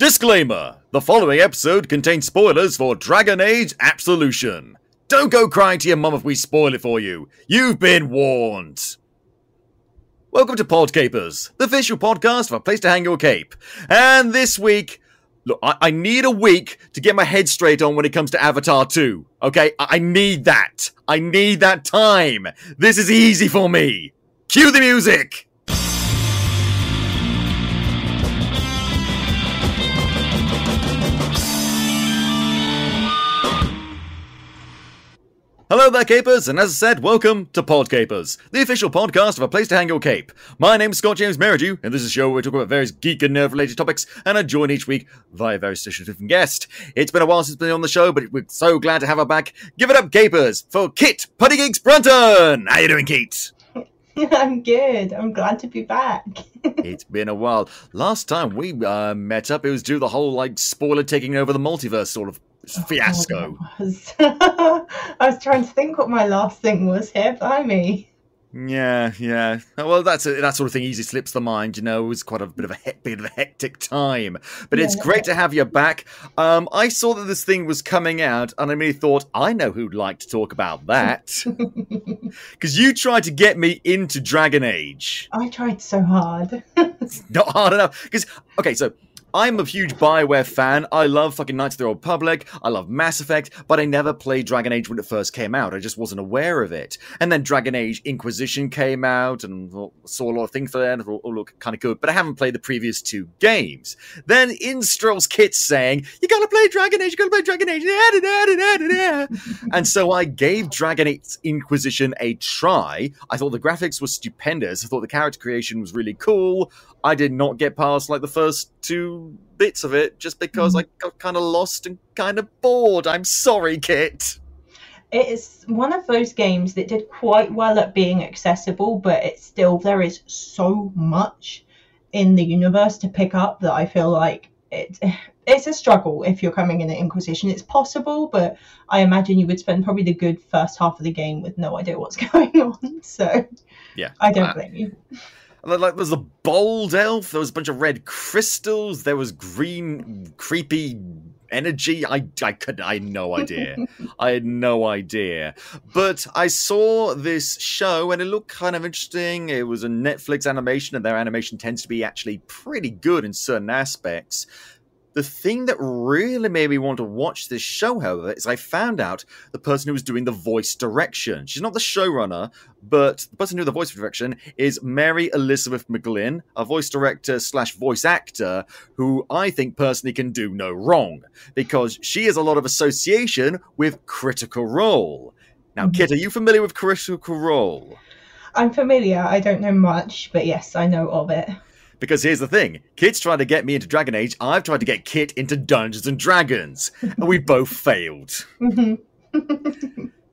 Disclaimer! The following episode contains spoilers for Dragon Age Absolution. Don't go crying to your mum if we spoil it for you. You've been warned. Welcome to Podcapers, the official podcast for a place to hang your cape. And this week, look, I need a week to get my head straight on when it comes to Avatar 2. Okay? I need that. I need that time. This is easy for me. Cue the music! Hello there, Capers, and as I said, welcome to Podcapers, the official podcast of a place to hang your cape. My name's Scott James Merridew, and this is a show where we talk about various geek and nerd-related topics, and I join each week via various different guests. It's been a while since we've been on the show, but we're so glad to have her back. Give it up, Capers, for Kit PuddyGeeks Brunton! How you doing, Kit? I'm good. I'm glad to be back. It's been a while. Last time we met up, it was due to the whole, spoiler taking over the multiverse sort of fiasco. I was trying to think what my last thing was here, blimey. Yeah. Well, that sort of thing easily slips the mind, you know. It was quite a bit of a hectic time. But it's great to have you back. I saw that this thing was coming out, and I immediately thought, I know who'd like to talk about that. Because you tried to get me into Dragon Age. I tried so hard. It's not hard enough. Because, okay, so I'm a huge BioWare fan. I love fucking Knights of the Old Republic. I love Mass Effect, but I never played Dragon Age when it first came out. I just wasn't aware of it. And then Dragon Age Inquisition came out, and saw a lot of things for that, and all look kind of good, but I haven't played the previous two games. Then in strolls Kit saying, you gotta play Dragon Age, and so I gave Dragon Age Inquisition a try. I thought the graphics were stupendous. I thought the character creation was really cool. I did not get past the first two bits of it just because I got kind of lost and kind of bored. I'm sorry, Kit. It is one of those games that did quite well at being accessible, but there is so much in the universe to pick up that I feel like it's a struggle if you're coming in at Inquisition. It's possible, but I imagine you would spend probably the good first half of the game with no idea what's going on. So yeah, I don't blame you. There was a bold elf, there was a bunch of red crystals, there was green, creepy energy. I had no idea. I had no idea. But I saw this show and it looked kind of interesting. It was a Netflix animation, and their animation tends to be actually pretty good in certain aspects. The thing that really made me want to watch this show, however, is I found out the person who was doing the voice direction. She's not the showrunner, but the person who did the voice direction is Mary Elizabeth McGlynn, a voice director / voice actor who I think personally can do no wrong, because she has a lot of association with Critical Role. Now, Kit, are you familiar with Critical Role? I'm familiar. I don't know much, but yes, I know of it. Because here's the thing, Kit's trying to get me into Dragon Age, I've tried to get Kit into Dungeons & Dragons, and we both failed.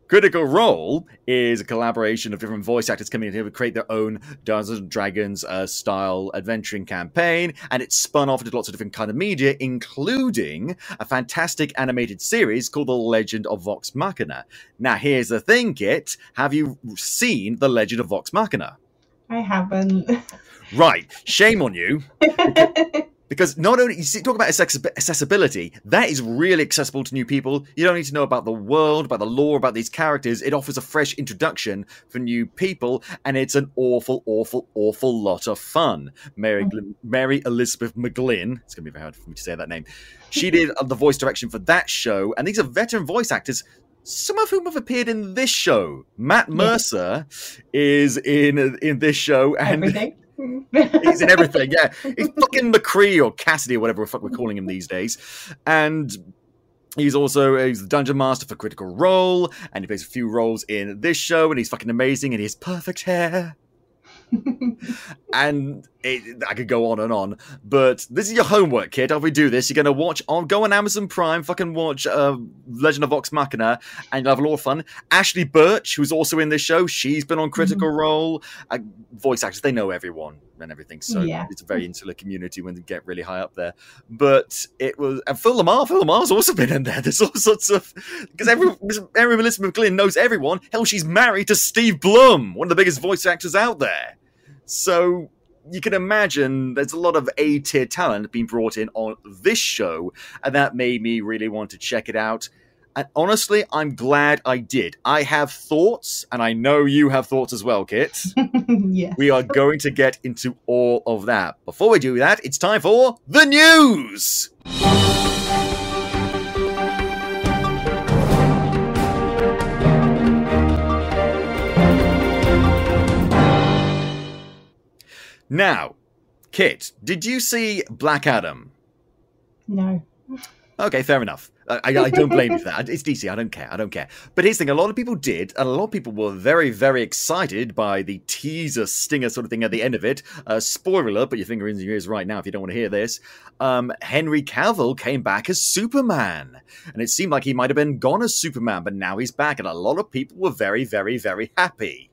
Critical Role is a collaboration of different voice actors coming in here to create their own Dungeons & Dragons style adventuring campaign, and it's spun off into lots of different kind of media, including a fantastic animated series called The Legend of Vox Machina. Now here's the thing, Kit, have you seen The Legend of Vox Machina? I haven't. Right, shame on you. Because not only, you see, talk about accessibility, that is really accessible to new people. You don't need to know about the world, about the lore, about these characters. It offers a fresh introduction for new people, and it's an awful lot of fun. Mary Elizabeth McGlynn, it's going to be very hard for me to say that name, she did the voice direction for that show, and these are veteran voice actors, some of whom have appeared in this show. Matt Mercer is in this show, and everything. He's in everything, yeah. He's fucking McCree or Cassidy or whatever the fuck we're calling him these days. And he's the Dungeon Master for Critical Role, and he plays a few roles in this show, and he's fucking amazing, and he has perfect hair. And I could go on, but this is your homework, kid. If we do this, you're going to go on Amazon Prime, fucking watch Legend of Vox Machina, and you'll have a lot of fun. Ashley Birch, who's also in this show, she's been on Critical Role. Voice actors, they know everyone and everything, so it's a very insular community when they get really high up there. But it was, and Phil Lamar's also been in there. There's all sorts of, because Mary Elizabeth McGlynn knows everyone. Hell, she's married to Steve Blum, one of the biggest voice actors out there. So you can imagine there's a lot of A-tier talent being brought in on this show, and that made me really want to check it out. And honestly, I'm glad I did. I have thoughts, and I know you have thoughts as well, Kit. Yes. We are going to get into all of that. Before we do that, it's time for the news! Now, Kit, did you see Black Adam? No. Okay, fair enough. I don't blame you for that. It's DC. I don't care. But here's the thing. A lot of people did, and a lot of people were very, very excited by the teaser stinger sort of thing at the end of it. Spoiler alert, put your finger in your ears right now if you don't want to hear this. Henry Cavill came back as Superman. And it seemed like he might have been gone as Superman, but now he's back. And a lot of people were very, very, very happy.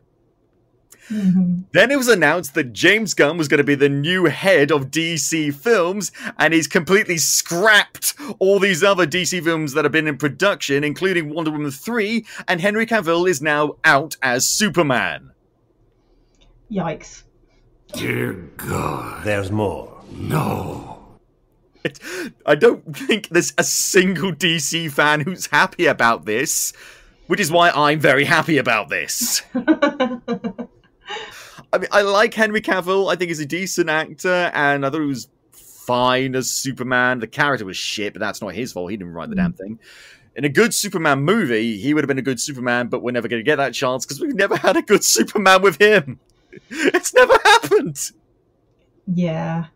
Mm-hmm. Then it was announced that James Gunn was going to be the new head of DC Films, and he's completely scrapped all these other DC films that have been in production, including Wonder Woman 3, and Henry Cavill is now out as Superman. Yikes. Dear God. There's more. No. I don't think there's a single DC fan who's happy about this, which is why I'm very happy about this. I mean, I like Henry Cavill. I think he's a decent actor, and I thought he was fine as Superman. The character was shit, but that's not his fault. He didn't write the damn thing. In a good Superman movie, he would have been a good Superman, but we're never going to get that chance because we've never had a good Superman with him. It's never happened. Yeah.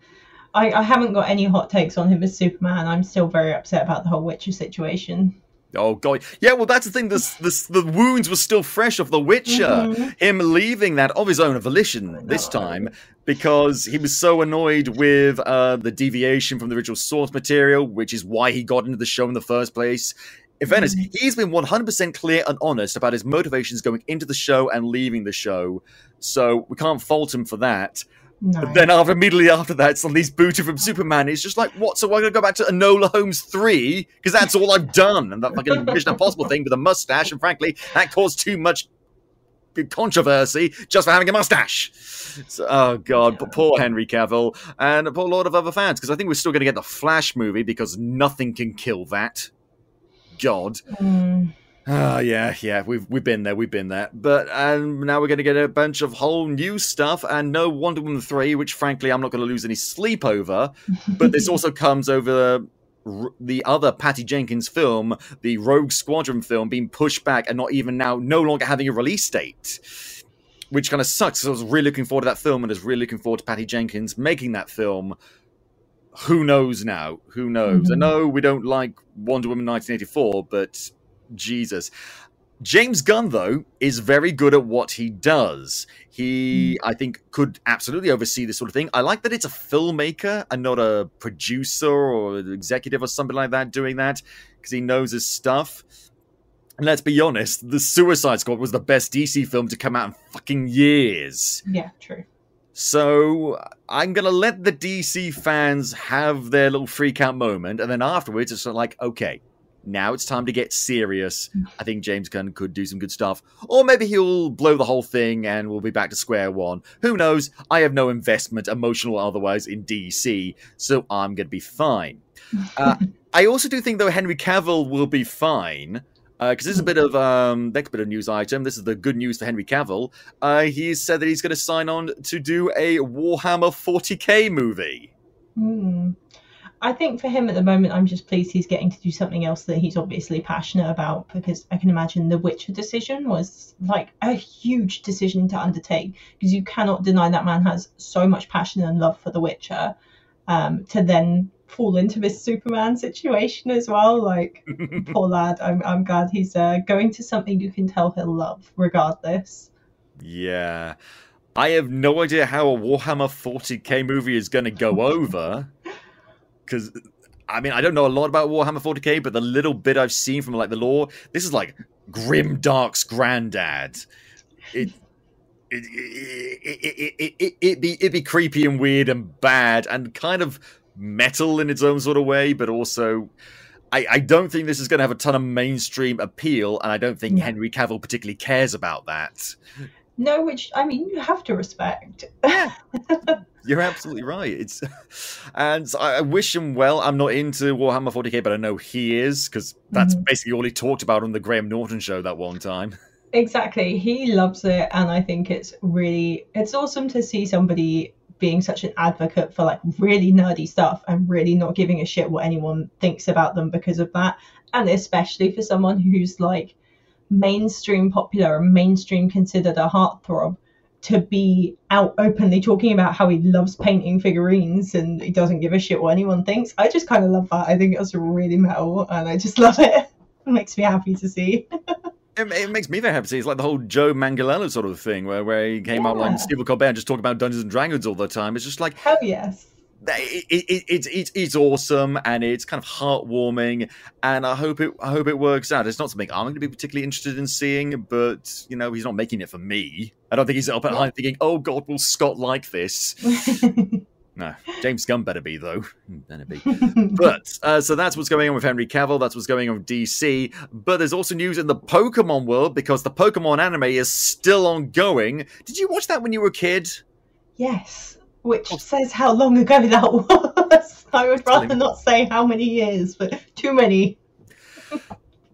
I haven't got any hot takes on him as Superman. I'm still very upset about the whole Witcher situation. Oh, God. Yeah, well, that's the thing. The wounds were still fresh of The Witcher. Mm-hmm. Him leaving that of his own volition this time because he was so annoyed with the deviation from the original source material, which is why he got into the show in the first place. In fairness, he's been 100% clear and honest about his motivations going into the show and leaving the show. So we can't fault him for that. No. But then immediately after that, suddenly he's booted from Superman. He's just like, what? So I'm going to go back to Enola Holmes 3? Because that's all I've done. And that fucking Mission Impossible thing with a mustache. And frankly, that caused too much controversy just for having a mustache. So, oh, God. But poor Henry Cavill. And a poor lot of other fans. Because I think we're still going to get the Flash movie because nothing can kill that. God. Yeah, we've been there. But now we're going to get a bunch of whole new stuff and no Wonder Woman 3, which frankly I'm not going to lose any sleep over. But this also comes over the other Patty Jenkins film, the Rogue Squadron film, being pushed back and no longer having a release date. Which kind of sucks, because I was really looking forward to that film and I was really looking forward to Patty Jenkins making that film. Who knows now? Who knows? I know we don't like Wonder Woman 1984, but Jesus. James Gunn, though, is very good at what he does. He, I think, could absolutely oversee this sort of thing. I like that it's a filmmaker and not a producer or an executive or something like that doing that, because he knows his stuff. And let's be honest, The Suicide Squad was the best DC film to come out in fucking years. Yeah, true. So I'm going to let the DC fans have their little freak out moment, and then afterwards it's sort of like, okay, now it's time to get serious. I think James Gunn could do some good stuff. Or maybe he'll blow the whole thing and we'll be back to square one. Who knows? I have no investment, emotional or otherwise, in DC, so I'm going to be fine. I also do think, though, Henry Cavill will be fine. Because this is a bit of next bit of news item. This is the good news for Henry Cavill. He said that he's going to sign on to do a Warhammer 40k movie. I think for him at the moment, I'm just pleased he's getting to do something else that he's obviously passionate about, because I can imagine the Witcher decision was like a huge decision to undertake, because you cannot deny that man has so much passion and love for the Witcher, to then fall into this Superman situation as well. Like, poor lad. I'm glad he's going to something you can tell he'll love regardless. Yeah. I have no idea how a Warhammer 40k movie is going to go over. Because, I mean, I don't know a lot about Warhammer 40k, but the little bit I've seen from, like, the lore, this is like Grimdark's granddad. It'd be creepy and weird and bad and kind of metal in its own sort of way, but also I don't think this is going to have a ton of mainstream appeal, and I don't think Henry Cavill particularly cares about that. No, which, I mean, you have to respect. Yeah. You're absolutely right. And I wish him well. I'm not into Warhammer 40k, but I know he is, because that's basically all he talked about on the Graham Norton show that one time. Exactly. He loves it, and I think it's awesome to see somebody being such an advocate for like really nerdy stuff and really not giving a shit what anyone thinks about them because of that. And especially for someone who's like mainstream popular and mainstream considered a heartthrob, to be out openly talking about how he loves painting figurines and he doesn't give a shit what anyone thinks. I just kind of love that. I think it's really metal, and I just love it. It makes me happy to see. It makes me very happy to see. It's like the whole Joe Manganiello sort of thing, where he came out like Stephen Colbert and just talking about Dungeons and Dragons all the time. It's just like, hell yes. It's awesome, and it's kind of heartwarming, and I hope it works out. It's not something I'm going to be particularly interested in seeing, but you know, he's not making it for me. I don't think he's up at home thinking, "Oh God, will Scott like this?" No, James Gunn better be, though. Better be. But, so that's what's going on with Henry Cavill. That's what's going on with DC. But there's also news in the Pokemon world, because the Pokemon anime is still ongoing. Did you watch that when you were a kid? Yes, which says how long ago that was. I would rather not say how many years, but too many.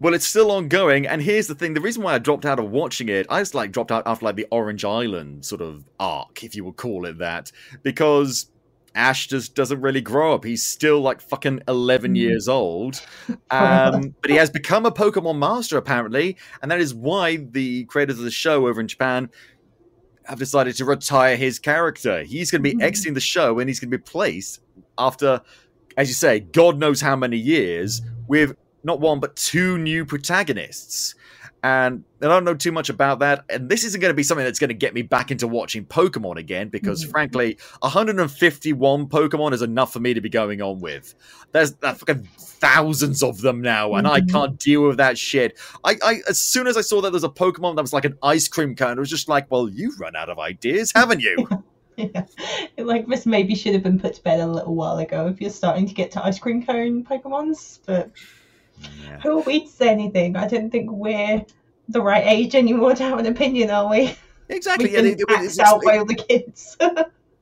Well, it's still ongoing, and here's the thing. The reason why I dropped out of watching it, I just like dropped out after like the Orange Island sort of arc, if you would call it that, because Ash just doesn't really grow up. He's still like fucking 11 years old. But he has become a Pokemon master, apparently. And that is why the creators of the show over in Japan have decided to retire his character. He's going to be exiting the show, and he's going to be replaced after, as you say, God knows how many years, with not one, but 2 new protagonists. And I don't know too much about that. And this isn't going to be something that's going to get me back into watching Pokemon again, because frankly, 151 Pokemon is enough for me to be going on with. There's fucking thousands of them now, and I can't deal with that shit. I as soon as I saw that there's a Pokemon that was like an ice cream cone, it was just like, well, you've run out of ideas, haven't you? Yeah. Like, this maybe should have been put to bed a little while ago if you're starting to get to ice cream cone Pokemons, but... Yeah. Who are we to say anything? I don't think we're the right age anymore to have an opinion, are we? Exactly. It's out by all the kids.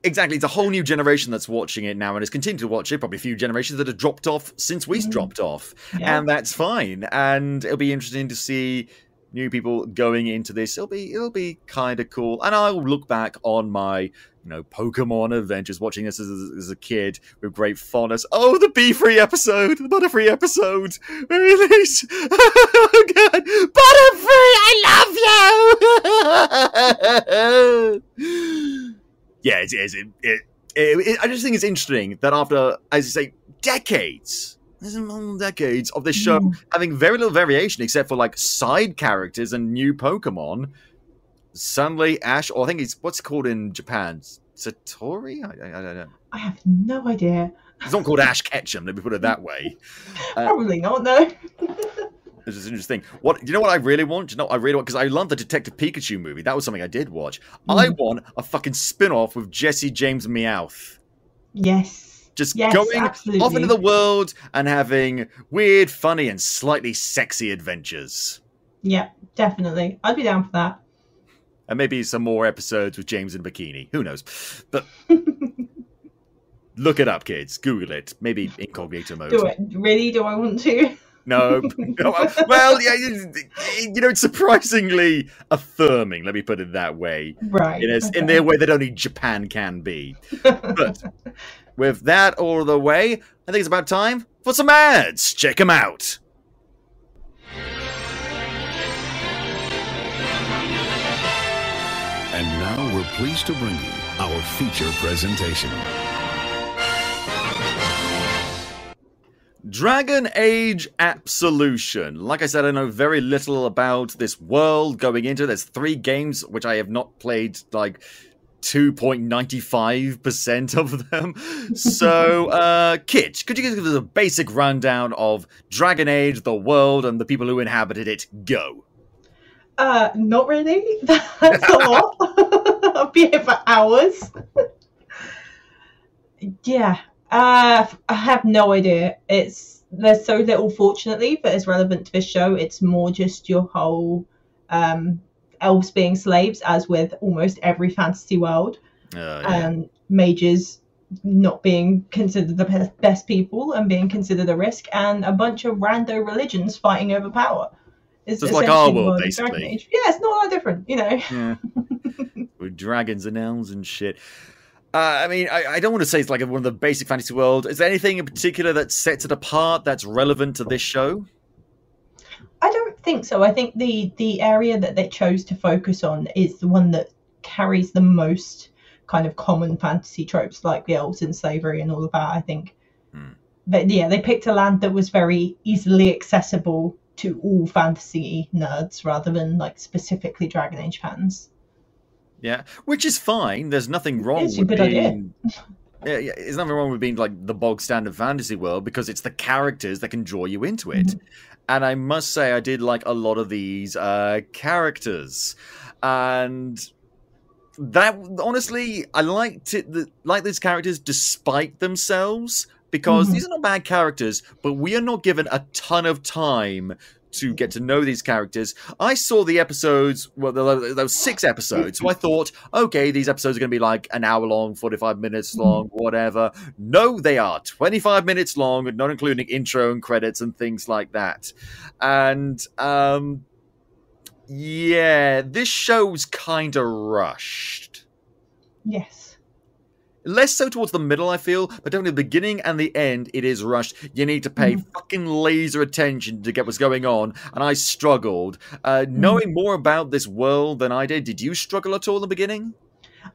Exactly. It's a whole new generation that's watching it now and has continued to watch it. Probably a few generations that have dropped off since we dropped off. Yeah. And that's fine. And it'll be interesting to see new people going into this. It'll be kind of cool. And I'll look back on my Pokemon adventures, watching this as a kid with great fondness. Oh, the bee-free episode, the Butterfree episode. Release. Oh God, Butterfree, I love you. Yeah, it is. I just think it's interesting that after, as you say, decades of this show having very little variation except for like side characters and new Pokemon, suddenly Ash, or I think it's what's it called in Japan, Satori? I don't know. I have no idea. It's not called Ash Ketchum, let me put it that way. Probably not, no. It's just interesting. You know what I really want? Because I love the Detective Pikachu movie. That was something I did watch. I want a fucking spin-off with Jesse James Meowth. Yes. Just going off into the world and having weird, funny, and slightly sexy adventures. Yeah, definitely. I'd be down for that. And maybe some more episodes with James in a bikini. Who knows? But look it up, kids. Google it. Maybe incognito mode. Do it. Really? Do I want to? No. Well, yeah, it's surprisingly affirming, let me put it that way. Right. In their way that only Japan can be. But with that all the way, I think it's about time for some ads. Check them out. And now we're pleased to bring you our feature presentation. Dragon Age Absolution. Like I said, I know very little about this world going into it. There's 3 games which I have not played, like 2.95% of them. So, Kit, could you give us a basic rundown of Dragon Age, the world, and the people who inhabited it? Go. Not really. That's a lot. I'll be here for hours. Yeah. I have no idea. There's so little, fortunately, that is relevant to this show. It's more just your whole elves being slaves, as with almost every fantasy world, and mages not being considered the best people and being considered a risk, and a bunch of rando religions fighting over power. It's like our world, basically. Yeah, it's not that different, you know. Yeah. With dragons and elves and shit. I mean, I don't want to say it's like one of the basic fantasy world. Is there anything in particular that sets it apart that's relevant to this show? I don't think so. I think the area that they chose to focus on is the one that carries the most kind of common fantasy tropes, like the elves and slavery and all of that, I think. But yeah, they picked a land that was very easily accessible to all fantasy nerds rather than like specifically Dragon Age fans. Yeah, which is fine. There's nothing wrong with being... Yeah, there's nothing wrong with being like the bog standard fantasy world, because it's the characters that can draw you into it. And I must say, I did like a lot of these characters, and that honestly, I liked it. Like these characters, despite themselves, because these are not bad characters, but we are not given a ton of time to get to know these characters. I saw the episodes, well, those 6 episodes, so I thought, okay, these episodes are going to be like an hour long, 45 minutes long, whatever. No, they are 25 minutes long, not including intro and credits and things like that. And, yeah, this show's kind of rushed. Yes. Less so towards the middle, I feel, but definitely the beginning and the end, it is rushed. You need to pay fucking laser attention to get what's going on, and I struggled. Knowing more about this world than I did you struggle at all in the beginning?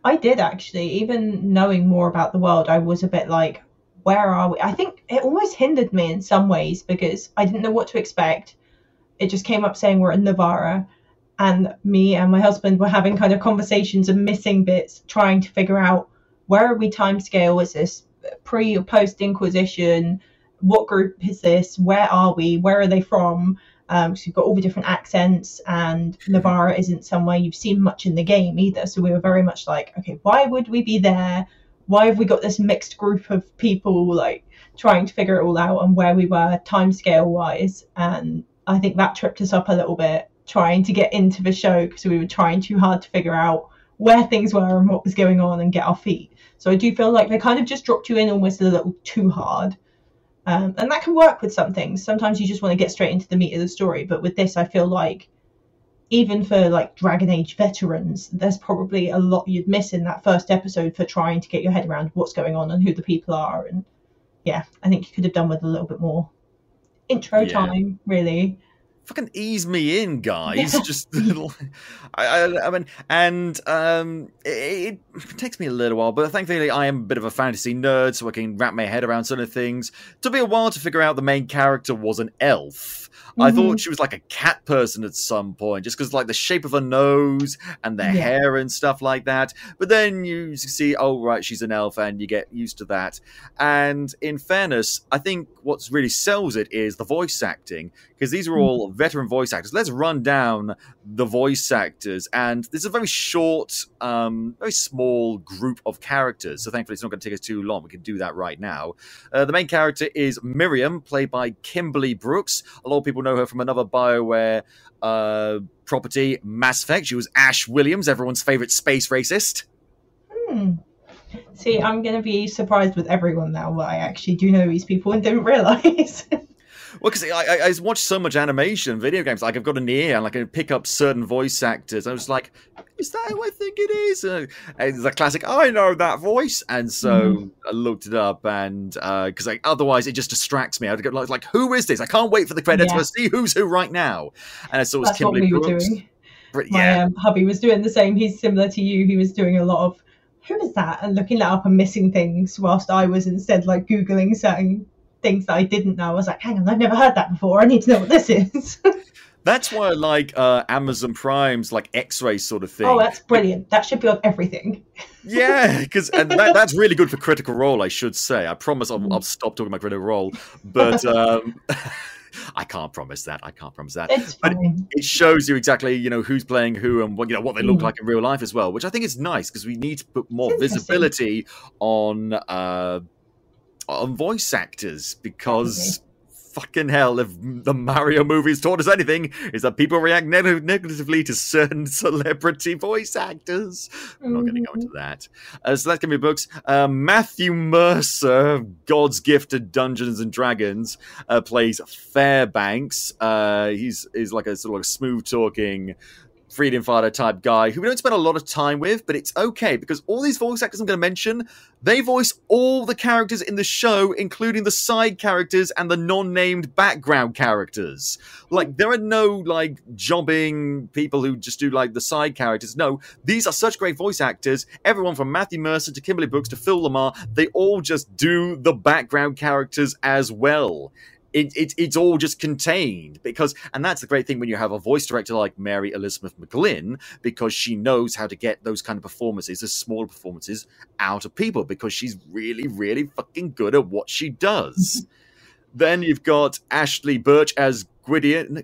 I did, actually. Even knowing more about the world, I was a bit like, where are we? I think it almost hindered me in some ways, because I didn't know what to expect. It just came up saying we're in Navarra, and me and my husband were having kind of conversations and missing bits, trying to figure out, where are we timescale? Is this pre or post Inquisition? What group is this? Where are we? Where are they from? So you've got all the different accents, and Navarra isn't somewhere you've seen much in the game either. So we were very much like, okay, why would we be there? Why have we got this mixed group of people, like trying to figure it all out, and where we were timescale wise? And I think that tripped us up a little bit, trying to get into the show, because we were trying too hard to figure out where things were and what was going on and get our feet. So I do feel like they kind of just dropped you in almost a little too hard. And that can work with some things. Sometimes you just want to get straight into the meat of the story. But with this, I feel like even for like Dragon Age veterans, there's probably a lot you'd miss in that first episode for trying to get your head around what's going on and who the people are. And yeah, I think you could have done with a little bit more intro time, really. Fucking ease me in, guys. Just, I mean, and it takes me a little while, but thankfully I am a bit of a fantasy nerd, so I can wrap my head around certain things. It took me a while to figure out the main character was an elf. I thought she was like a cat person at some point, just because like the shape of her nose and the hair and stuff like that. But then you see, oh right, she's an elf, and you get used to that. And in fairness, I think what really sells it is the voice acting, because these are all veteran voice actors. Let's run down the voice actors, and this is a very short, very small group of characters. So thankfully, it's not going to take us too long. We can do that right now. The main character is Miriam, played by Kimberly Brooks. A lot of people know her from another BioWare property, Mass Effect. She was Ash Williams, everyone's favorite space racist. See, I'm going to be surprised with everyone now, but I actually do know these people and didn't realise. Well, because I watch so much animation, video games, like I've got an ear and like I can pick up certain voice actors. I was like, is that who I think it is? And it's a classic, I know that voice. And so I looked it up, and because like, otherwise it just distracts me. I'd go like, who is this? I can't wait for the credits to see who's who right now. And I saw it was Kimberly Brooks. Were doing. My hubby was doing the same. He's similar to you. He was doing a lot of, who is that? And looking that up and missing things, whilst I was instead like Googling certain things that I didn't know. I was like, hang on, I've never heard that before. I need to know what this is. That's why I like Amazon Prime's like X-ray sort of thing. Oh, that's brilliant. That should be on everything. Yeah, because that's really good for Critical Role, I should say. I promise I'll stop talking about Critical Role, but I can't promise that. It's fine. But it shows you exactly, who's playing who and what they look like in real life as well, which I think is nice, because we need to put more visibility on voice actors, because fucking hell, if the Mario movies taught us anything, is that people react negatively to certain celebrity voice actors. I'm not going to go into that. So that's going to be books. Matthew Mercer, God's gift to Dungeons and Dragons, plays Fairbanks. He's like a sort of like smooth-talking freedom fighter type guy who we don't spend a lot of time with, but it's okay because all these voice actors I'm going to mention, they voice all the characters in the show, including the side characters and the non-named background characters. Like, there are no, like, jobbing people who just do, like, the side characters. No, these are such great voice actors. Everyone from Matthew Mercer to Kimberly Brooks to Phil Lamar, they all just do the background characters as well. It's all just contained because, and that's the great thing when you have a voice director like Mary Elizabeth McGlynn, because she knows how to get those kind of performances, the smaller performances, out of people because she's really, really fucking good at what she does. Then you've got Ashley Birch as Quidian,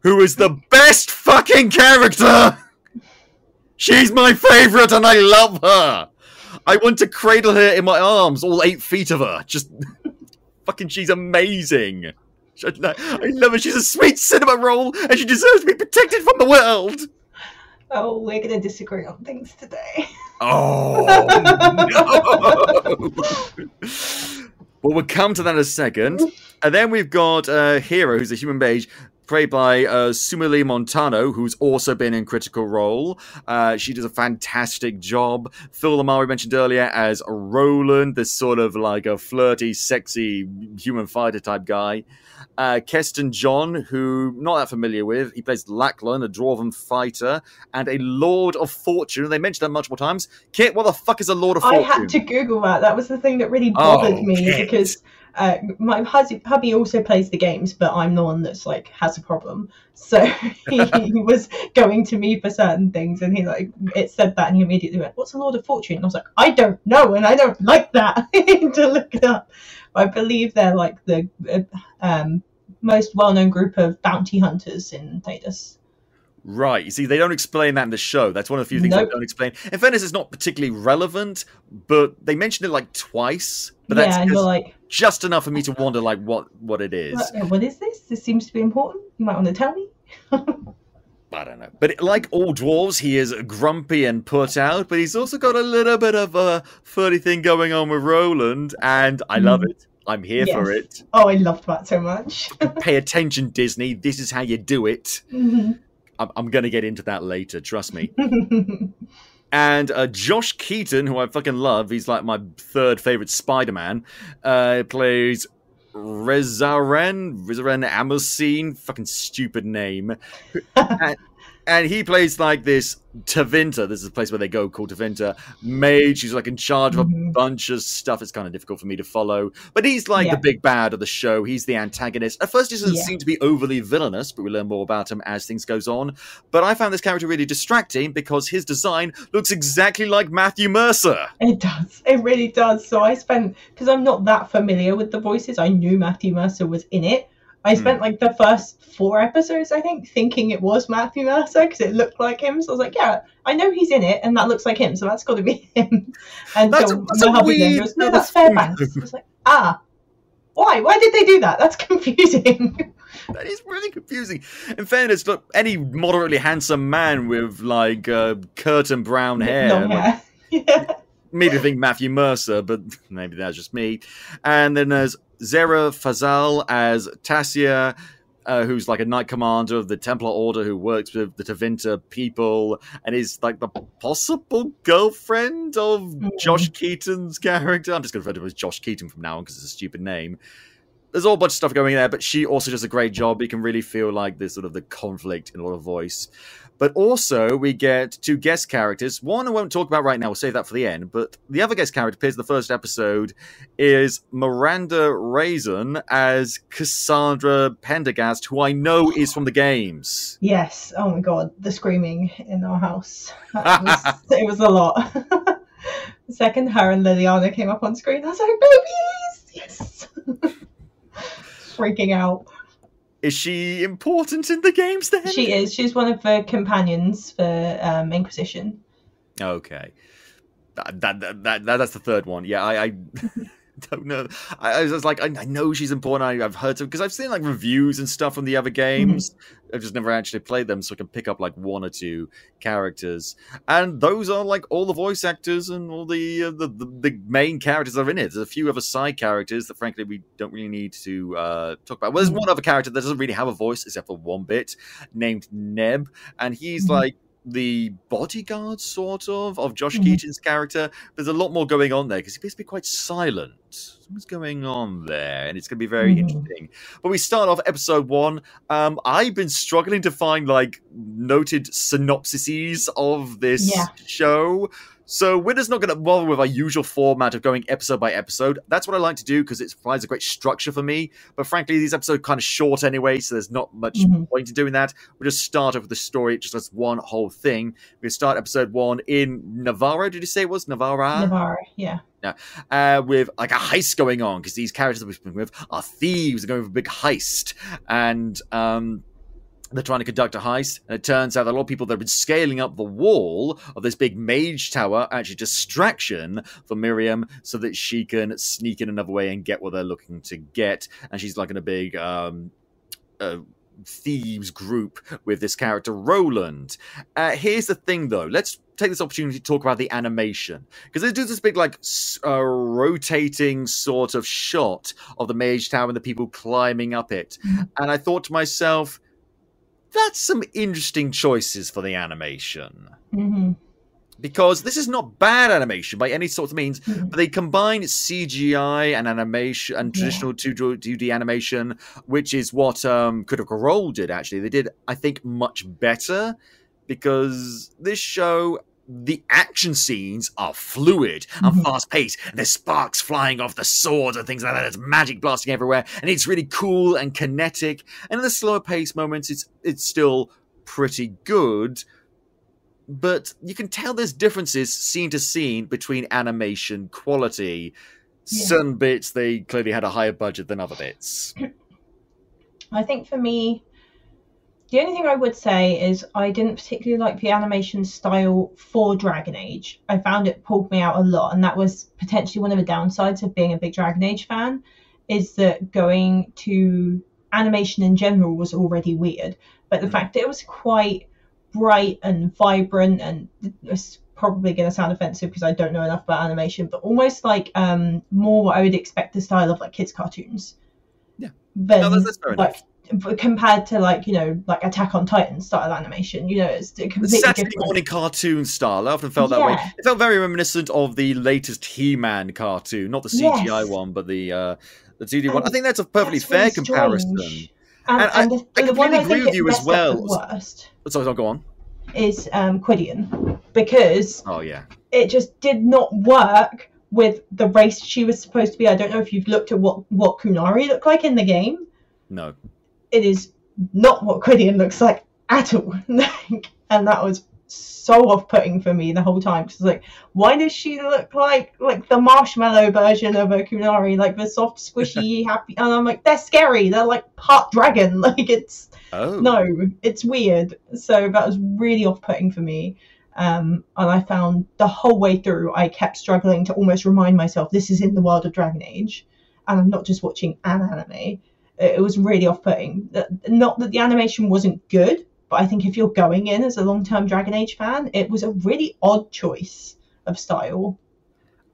who is the best fucking character. She's my favorite, and I love her. I want to cradle her in my arms, all 8 feet of her. Just fucking, she's amazing. I love her. She's a sweet cinema roll, and she deserves to be protected from the world. Oh, we're going to disagree on things today. Oh, no. Well, we'll come to that in a second. And then we've got Hero, who's a human beige, played by Sumili Montano, who's also been in Critical Role. She does a fantastic job. Phil Lamar, we mentioned earlier, as Roland, this sort of like a flirty, sexy human fighter type guy. Keston John, who I'm not that familiar with. He plays Lachlan, a dwarven fighter, and a Lord of Fortune. They mentioned that multiple times. Kit, what the fuck is a Lord of Fortune? I had to Google that. That was the thing that really bothered me Kit. because my hubby also plays the games, but I'm the one that's like has a problem. So he was going to me for certain things, and he like it said that, and he immediately went, "What's a Lord of Fortune?" And I was like, "I don't know, and I don't like that." I need to look it up. I believe they're like the most well-known group of bounty hunters in Thedas. Right. You see, they don't explain that in the show. That's one of the few things they don't explain. In fairness, it's not particularly relevant, but they mentioned it like twice. But that's and you're like, just enough for me to wonder like what it is. What is this? This seems to be important. You might want to tell me. I don't know. But like all dwarves, he is grumpy and put out, but he's also got a little bit of a funny thing going on with Roland, and I love it. I'm here for it. Oh, I loved that so much. Pay attention, Disney. This is how you do it. Mm-hmm. I'm going to get into that later, trust me. And Josh Keaton, who I fucking love, he's like my third favorite Spider-Man, plays Rezaren Amusine, fucking stupid name. And he plays like this Tavinta. This is a place where they go called Tavinta. Mage, who's like in charge of a bunch of stuff. It's kind of difficult for me to follow. But he's like the big bad of the show. He's the antagonist. At first, he doesn't seem to be overly villainous, but we learn more about him as things goes on. But I found this character really distracting because his design looks exactly like Matthew Mercer. It does. It really does. So I spent, because I'm not that familiar with the voices, I knew Matthew Mercer was in it. I spent like the first 4 episodes, I think, thinking it was Matthew Mercer because it looked like him. So I was like, yeah, I know he's in it and that looks like him, so that's got to be him. And that's so my hubby then goes, no, that's Fairbanks. I was like, why? Why did they do that? That's confusing. That is really confusing. In fairness, look, any moderately handsome man with like curtain brown hair. Long hair. Yeah. Me to think Matthew Mercer, but maybe that's just me. And then there's Zara Fazal as Tassia, who's like a knight commander of the Templar Order who works with the Tavinta people and is like the possible girlfriend of Josh Keaton's character. I'm just going to refer to him as Josh Keaton from now on because it's a stupid name. There's a whole bunch of stuff going there, but she also does a great job. You can really feel like there's sort of the conflict in a lot of voice. But also, we get 2 guest characters. One I won't talk about right now. We'll save that for the end. But the other guest character appears in the first episode is Miranda Raisin as Cassandra Pendergast, who I know is from the games. Yes. Oh my god, the screaming in our house. It was a lot. The second her and Liliana came up on screen, I was like, babies! Yes! Freaking out. Is she important in the games then? She is. She's one of the companions for Inquisition. Okay. That's the third one. Yeah, don't know. I was just like, I know she's important. I've heard of, because I've seen like reviews and stuff from the other games. I've just never actually played them, so I can pick up like one or two characters. And those are like all the voice actors and all the main characters that are in it. There's a few other side characters that frankly we don't really need to talk about. Well, there's one other character that doesn't really have a voice except for one bit, named Neb, and he's like the bodyguard sort of Josh Keaton's character. There's a lot more going on there because he appears to be quite silent. What's going on there? And it's going to be very interesting. But we start off episode 1. I've been struggling to find like noted synopsises of this show. So we're just not going to bother with our usual format of going episode by episode. That's what I like to do because it provides a great structure for me. But frankly, these episodes are kind of short anyway, so there's not much point in doing that. We'll just start off with the story just as one whole thing. We start episode 1 in Navarro. Did you say it was Navarra? Navarra, yeah. With like a heist going on because these characters that we've been with are thieves. They're going with a big heist. And they're trying to conduct a heist, and it turns out that a lot of people that have been scaling up the wall of this big mage tower are actually distraction for Miriam so that she can sneak in another way and get what they're looking to get. And she's like in a big thieves group with this character, Roland. Here's the thing, though. Let's take this opportunity to talk about the animation. Because they do this big, like, rotating sort of shot of the mage tower and the people climbing up it. And I thought to myself, that's some interesting choices for the animation. Because this is not bad animation by any sort of means, but they combine CGI and animation and traditional 2D animation, which is what Critical Role did, actually. They did, I think, much better, because this show, the action scenes are fluid and fast-paced, and there's sparks flying off the swords and things like that. There's magic blasting everywhere, and it's really cool and kinetic. And in the slower-paced moments, it's still pretty good, but you can tell there's differences scene to scene between animation quality. Certain bits, they clearly had a higher budget than other bits. I think for me, the only thing I would say is I didn't particularly like the animation style for Dragon Age. I found it pulled me out a lot, and that was potentially one of the downsides of being a big Dragon Age fan, is that going to animation in general was already weird. But the fact that it was quite bright and vibrant, and it's probably going to sound offensive because I don't know enough about animation, but almost like more what I would expect the style of like kids cartoons. Than, that's fair enough. Compared to like, you know, like Attack on Titan style animation, you know, it's completely Saturday different. morning cartoon style. I often felt that way. It felt very reminiscent of the latest He-Man cartoon, not the CGI one, but the 2D one. I think that's a perfectly fair comparison. And I completely agree with you as well. Worst Sorry, go on. Is Quidian, because it just did not work with the race she was supposed to be. I don't know if you've looked at what Kunari looked like in the game. No. It is not what Quidian looks like at all. And that was so off-putting for me the whole time. Because like, why does she look like the marshmallow version of a Kunari, like the soft, squishy, happy? And I'm like, they're scary. They're like part dragon. Like it's no, it's weird. So that was really off-putting for me. And I found the whole way through, I kept struggling to almost remind myself this is in the world of Dragon Age, and I'm not just watching an anime. It was really off-putting. Not that the animation wasn't good, but I think if you're going in as a long-term Dragon Age fan, it was a really odd choice of style.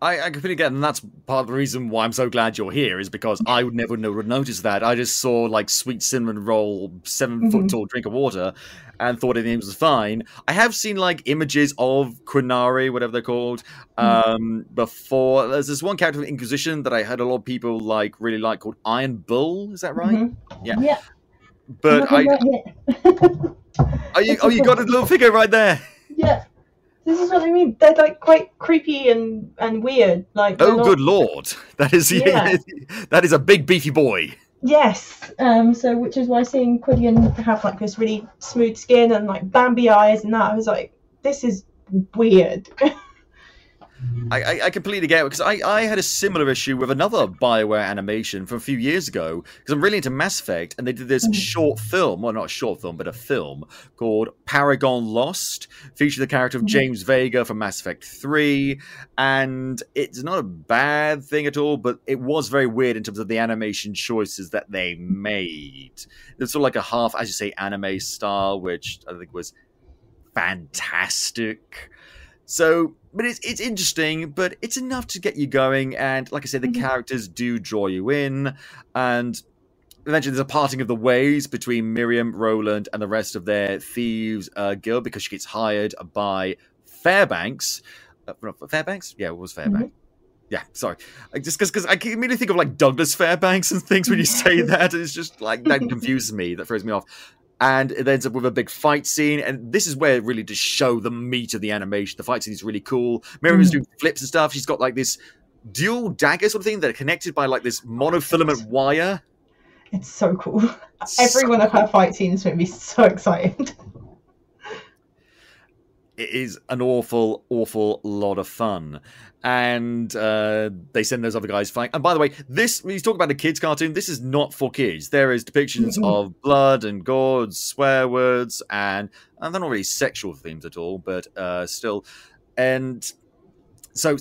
I completely get it, and that's part of the reason why I'm so glad you're here, is because I would never would notice that. I just saw, like, sweet cinnamon roll, 7-foot-tall drink of water, and thought everything was fine. I have seen, like, images of Kunari, whatever they're called, before. There's this one character from Inquisition that I heard a lot of people, like, really like, called Iron Bull. Is that right? Yeah. But you got a little figure right there. Yeah. This is what I mean. They're like quite creepy and weird. Like, good lord, that is that is a big beefy boy. Yes. So which is why seeing Quidian have like this really smooth skin and like Bambi eyes and that, I was like, this is weird. I completely get it, because I had a similar issue with another BioWare animation from a few years ago, because I'm really into Mass Effect, and they did this short film, well, not a short film, but a film called Paragon Lost, featuring the character of James Vega from Mass Effect 3, and it's not a bad thing at all, but it was very weird in terms of the animation choices that they made. It's sort of like a half, as you say, anime style, which I think was fantastic. So, but it's interesting, but it's enough to get you going. And like I said, the characters do draw you in. And eventually there's a parting of the ways between Miriam, Roland, and the rest of their thieves guild, because she gets hired by Fairbanks. Fairbanks? Yeah, it was Fairbanks. Yeah, sorry. Just because I can immediately think of like Douglas Fairbanks and things when you say that. It's just like, that confuses me. That throws me off. And it ends up with a big fight scene, and this is where it really does show the meat of the animation. The fight scene is really cool. Miriam's doing flips and stuff. She's got like this dual dagger sort of thing that are connected by like this monofilament wire. It's so cool. Every one of her fight scenes made me so excited. It is an awful, awful lot of fun. And they send those other guys fighting. And by the way, this, when you talk about a kids' cartoon, this is not for kids. There is depictions of blood and gore and swear words, and they're not really sexual themes at all, but still. And so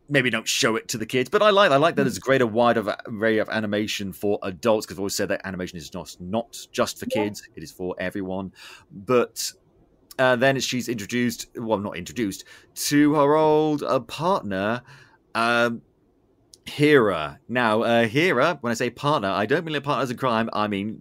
maybe don't show it to the kids. But I like that there's a greater, wider array of animation for adults, because I've always said that animation is not just for kids. It is for everyone. But then she's introduced, well, not introduced, to her old partner, Hera. Now, Hera, when I say partner, I don't mean partners in crime. I mean,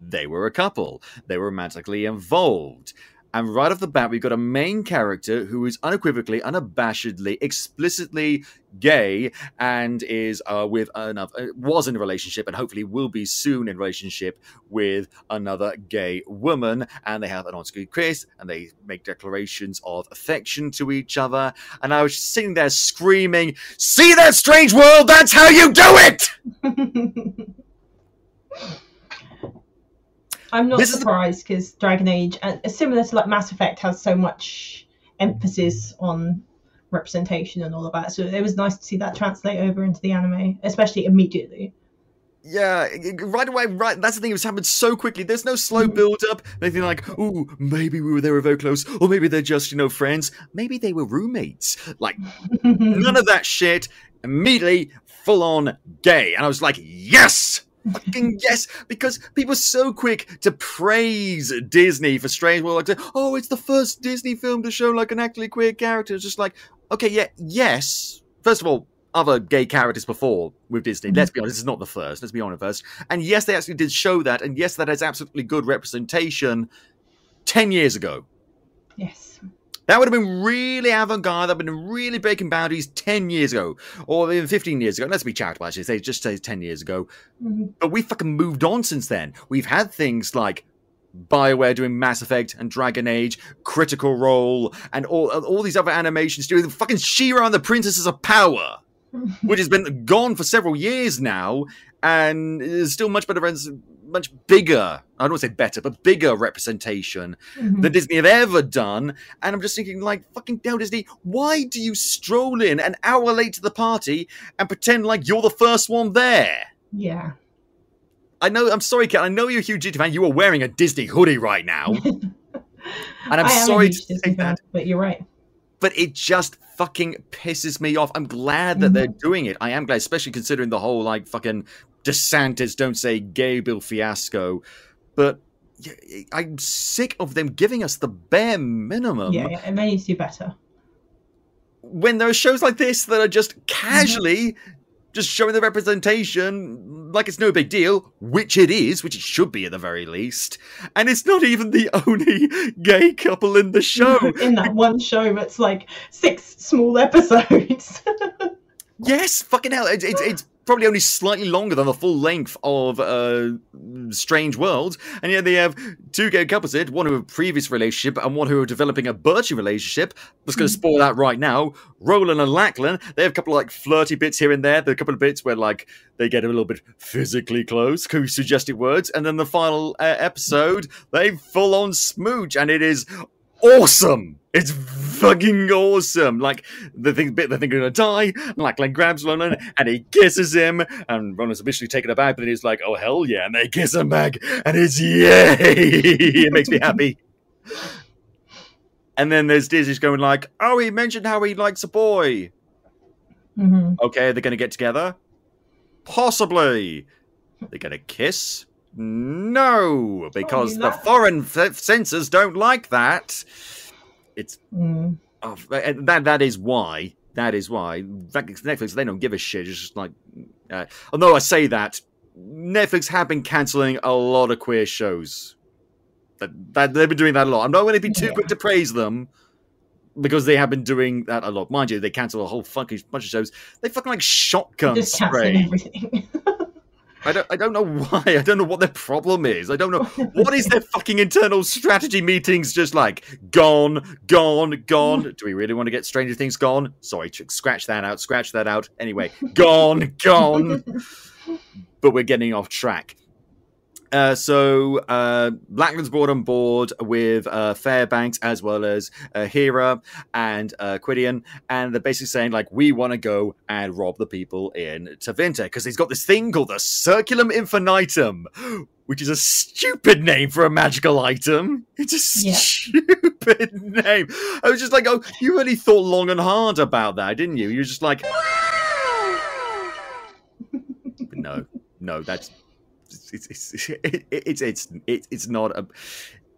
they were a couple. They were romantically involved. And right off the bat, we've got a main character who is unequivocally, unabashedly, explicitly gay, and is was in a relationship, and hopefully will be soon in a relationship with another gay woman. And they have an on-screen kiss, and they make declarations of affection to each other. And I was sitting there screaming, "See that, strange world? That's how you do it!" I'm not surprised, because Dragon Age, similar to like Mass Effect, has so much emphasis on representation and all of that. So it was nice to see that translate over into the anime, especially immediately. Yeah, right away, right. That's the thing, it was happened so quickly. There's no slow build-up. Anything like, ooh, maybe they were very close, or maybe they're just, friends. Maybe they were roommates. Like, none of that shit. Immediately, full-on gay. And I was like, yes! Fucking yes, because people are so quick to praise Disney for Strange World, like, oh, it's the first Disney film to show like an actually queer character. It's just like, okay, yeah, yes. First of all, other gay characters before with Disney. Let's be honest, this is not the first. Let's be honest first. And yes, they actually did show that, and yes, that has absolutely good representation 10 years ago. Yes. That would have been really avant-garde. That would have been really breaking boundaries 10 years ago. Or even 15 years ago. Let's be charitable, actually. Just say 10 years ago. But we fucking moved on since then. We've had things like BioWare doing Mass Effect and Dragon Age, Critical Role, and all these other animations doing fucking She-Ra and the Princesses of Power, which has been gone for several years now, and is still much better, much bigger, I don't want to say better, but bigger representation than Disney have ever done. And I'm just thinking, like, fucking hell, Disney, why do you stroll in an hour late to the party and pretend like you're the first one there? Yeah. I know, I'm sorry, Kat, I know you're a huge Disney fan. You are wearing a Disney hoodie right now. And I'm sorry to say that. But you're right. But it just fucking pisses me off. I'm glad that they're doing it. I am glad, especially considering the whole, like, fucking DeSantis don't say gay bill fiasco. But I'm sick of them giving us the bare minimum. Yeah, it may need to do better. When there are shows like this that are just casually just showing the representation like it's no big deal, which it is, which it should be at the very least. And it's not even the only gay couple in the show. In that one show that's like 6 small episodes. Yes, fucking hell. It's probably only slightly longer than the full length of Strange World. And yet they have 2 gay couples here, one who have a previous relationship and one who are developing a birching relationship. I'm just going to spoil that right now. Roland and Lachlan, they have a couple of like flirty bits here and there. There are a couple of bits where like they get a little bit physically close, suggested words. And then the final episode, they full on smooch, and it is awesome. It's fucking awesome. Like, they're gonna die, and Lachlan grabs Ronan, and he kisses him, and Ronan's initially taken aback, but then he's like, oh, hell yeah, and they kiss him back, and it's yay! It makes me happy. And then there's Dizzy's going like, oh, he mentioned how he likes a boy. Mm-hmm. Okay, they're gonna get together? Possibly. They're gonna kiss? No, because the foreign censors don't like that. It's that is why. That is why Netflix, they don't give a shit. It's just like, although I say that, Netflix have been cancelling a lot of queer shows. That they've been doing that a lot. I'm not going to be too quick to praise them, because they have been doing that a lot. Mind you, they cancel a whole fucking bunch of shows. They fucking like shotgun Just spray. Everything. I don't know why. I don't know what their problem is. I don't know. What is their fucking internal strategy meetings just like? Gone, gone, gone. Do we really want to get Stranger Things gone? Sorry, scratch that out, scratch that out. Anyway, gone, gone. But we're getting off track. So Blackland's brought on board with Fairbanks as well as Hera and Quidian, and they're basically saying like, we want to go and rob the people in Tevinter because he's got this thing called the Circulum Infinitum, which is a stupid name for a magical item. It's a stupid name. I was just like, oh, you really thought long and hard about that, didn't you? You're just like, no, that's. It's not a,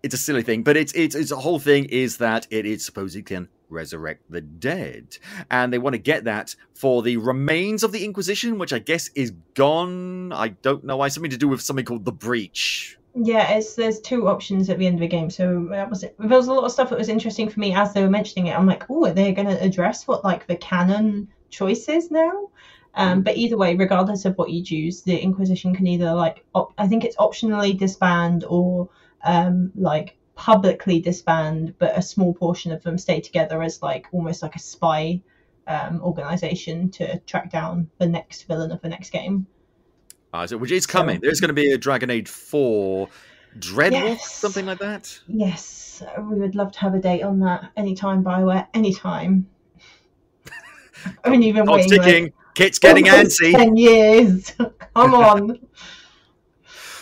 it's a silly thing, but it's a whole thing is that it supposedly can resurrect the dead, and they want to get that for the remains of the Inquisition, which I guess is gone. I don't know why. Something to do with something called the Breach. Yeah, there's two options at the end of the game. So that was it. There was a lot of stuff that was interesting for me as they were mentioning it. I'm like, oh, are they going to address what like the canon choice is now? But either way, regardless of what you choose, the Inquisition can either like I think it's optionally disband or like publicly disband, but a small portion of them stay together as like almost like a spy organization to track down the next villain of the next game. So which is coming. There's going to be a Dragon Age 4 Dreadwolf, something like that. Yes, we would love to have a date on that. Anytime, BioWare, anytime. I mean, even Clock's ticking. Like, Kit's getting antsy. 10 years. Come on.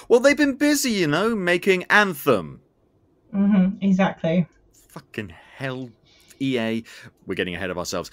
Well, they've been busy, you know, making Anthem. Exactly. Fucking hell, EA. We're getting ahead of ourselves.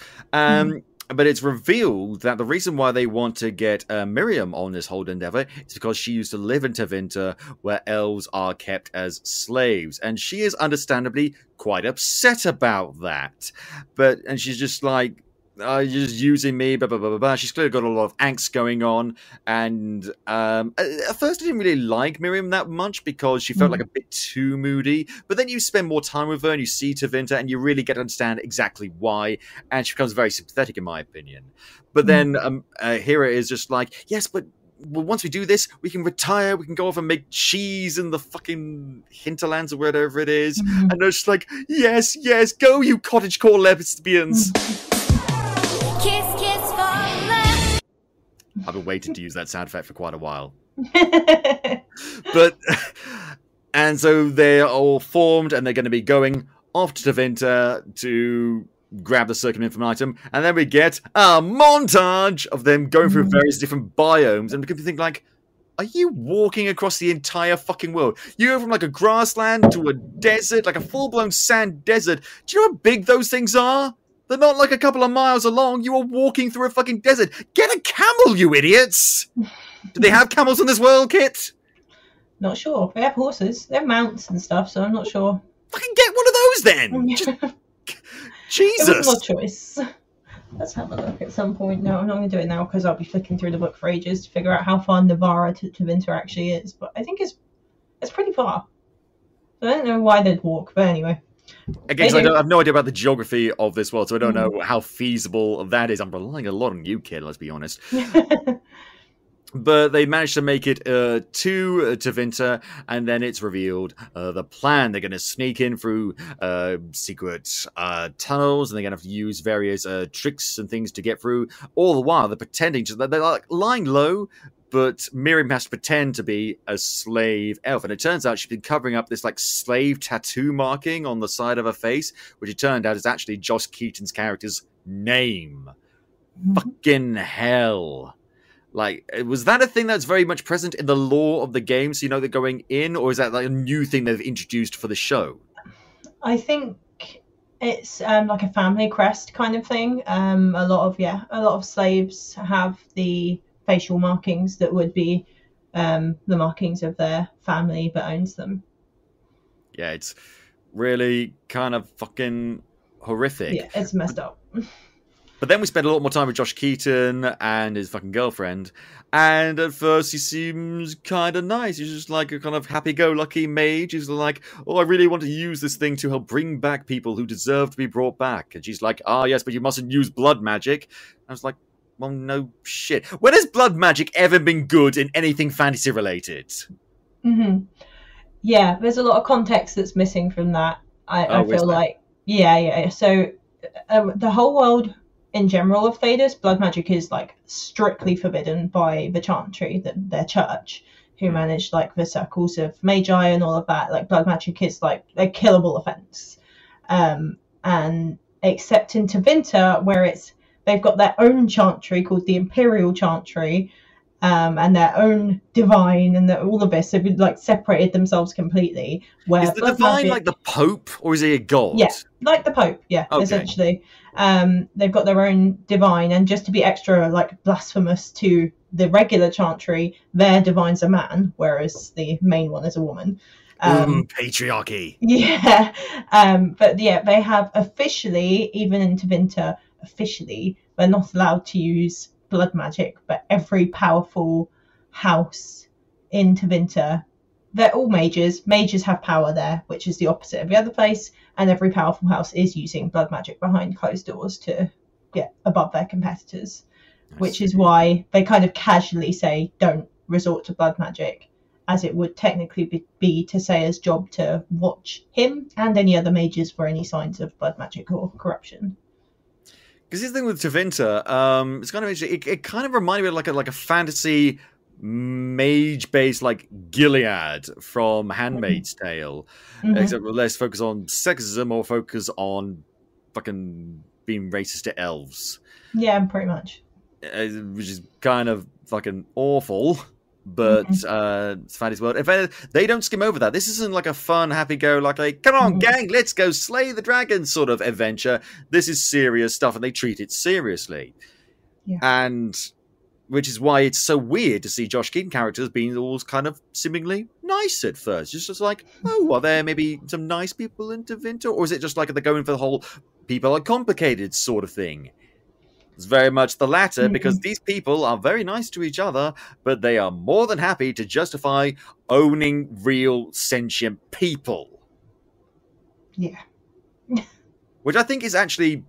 But it's revealed that the reason why they want to get Miriam on this whole endeavor is because she used to live in Tevinter, where elves are kept as slaves. And she is understandably quite upset about that. And she's just like, you're just using me, blah, blah, blah, blah, blah. She's clearly got a lot of angst going on. And at first I didn't really like Miriam that much because she felt like a bit too moody. But then you spend more time with her and you see Tevinter and you really get to understand exactly why. And she becomes very sympathetic, in my opinion. But then Hera is just like, yes, but once we do this, we can retire, we can go off and make cheese in the fucking hinterlands or whatever it is. And they're just like, yes, go you cottagecore lesbians. Kiss, kiss for love. I've been waiting to use that sound effect for quite a while. And so they're all formed and they're going to be going off to Tevinter to grab the Circulum Infinitum. And then we get a montage of them going through various different biomes. And you think like, are you walking across the entire fucking world? You go from like a grassland to a desert, like a full-blown sand desert. Do you know how big those things are? They're not like a couple of miles along. You are walking through a fucking desert. Get a camel, you idiots! Do they have camels in this world, Kit? Not sure. They have horses. They have mounts and stuff, so I'm not sure. Fucking get one of those then! Jesus! There was no choice. Let's have a look at some point. No, I'm not going to do it now because I'll be flicking through the book for ages to figure out how far Navarra to Tevinter actually is. But I think it's pretty far. So I don't know why they'd walk, but anyway. Again, I have no idea about the geography of this world, so I don't know how feasible that is. I'm relying a lot on you, kid, let's be honest. But they managed to make it to Tevinter, and then it's revealed the plan. They're going to sneak in through secret tunnels, and they're going to have to use various tricks and things to get through. All the while, they're pretending they're like lying low, but Miriam has to pretend to be a slave elf. And it turns out she's been covering up this like slave tattoo marking on the side of her face, which it turned out is actually Josh Keaton's character's name. Fucking hell. Like, was that a thing that's very much present in the lore of the game, so you know they're going in, or is that like a new thing they've introduced for the show? I think it's like a family crest kind of thing. A lot of slaves have the facial markings that would be the markings of their family that owns them. Yeah, it's really kind of fucking horrific. Yeah, it's messed up. But then we spend a lot more time with Josh Keaton and his fucking girlfriend. And at first he seems kind of nice. He's just like a kind of happy-go-lucky mage. He's like, oh, I really want to use this thing to help bring back people who deserve to be brought back. And she's like, ah, yes, but you mustn't use blood magic. I was like, well, no shit. When has blood magic ever been good in anything fantasy-related? Mm-hmm. Yeah, there's a lot of context that's missing from that. I feel like, yeah. So the whole world in general of Thedas, blood magic is like strictly forbidden by the Chantry, their church, who manage like the circles of magi and all of that. Like blood magic is like a killable offense, and except in Tevinter, where they've got their own Chantry called the Imperial Chantry, and their own divine, and all of this. So they've like separated themselves completely. Where is the divine like the Pope, or is he a god? Yeah, like the Pope. Yeah, okay. Essentially. They've got their own divine, and just to be extra like blasphemous to the regular Chantry, their divine's a man, whereas the main one is a woman. Patriarchy. Yeah, but yeah, they have officially, even in Tevinter, they're not allowed to use blood magic, but every powerful house in Tevinter, they're all mages. Mages have power there, which is the opposite of the other place. And every powerful house is using blood magic behind closed doors to get above their competitors, which is why they kind of casually say don't resort to blood magic, as it would technically be Tessaya's job to watch him and any other mages for any signs of blood magic or corruption. Because this thing with Tevinter, it's kind of interesting. It kind of reminded me of like a fantasy mage-based like Gilead from Handmaid's Tale, except with less focus on sexism, more focus on fucking being racist to elves. Yeah, pretty much. Which is kind of fucking awful, but it's Fantasy's world. If they don't skim over that, this isn't like a fun, happy-go-lucky, come on, gang, let's go slay the dragon sort of adventure. This is serious stuff, and they treat it seriously. Yeah. And which is why it's so weird to see Josh Keaton characters being all kind of seemingly nice at first. It's just like, oh, are there maybe some nice people in Tevinter? Or is it just like they're going for the whole people are complicated sort of thing? It's very much the latter, because these people are very nice to each other, but they are more than happy to justify owning real sentient people. Yeah. Which I think is actually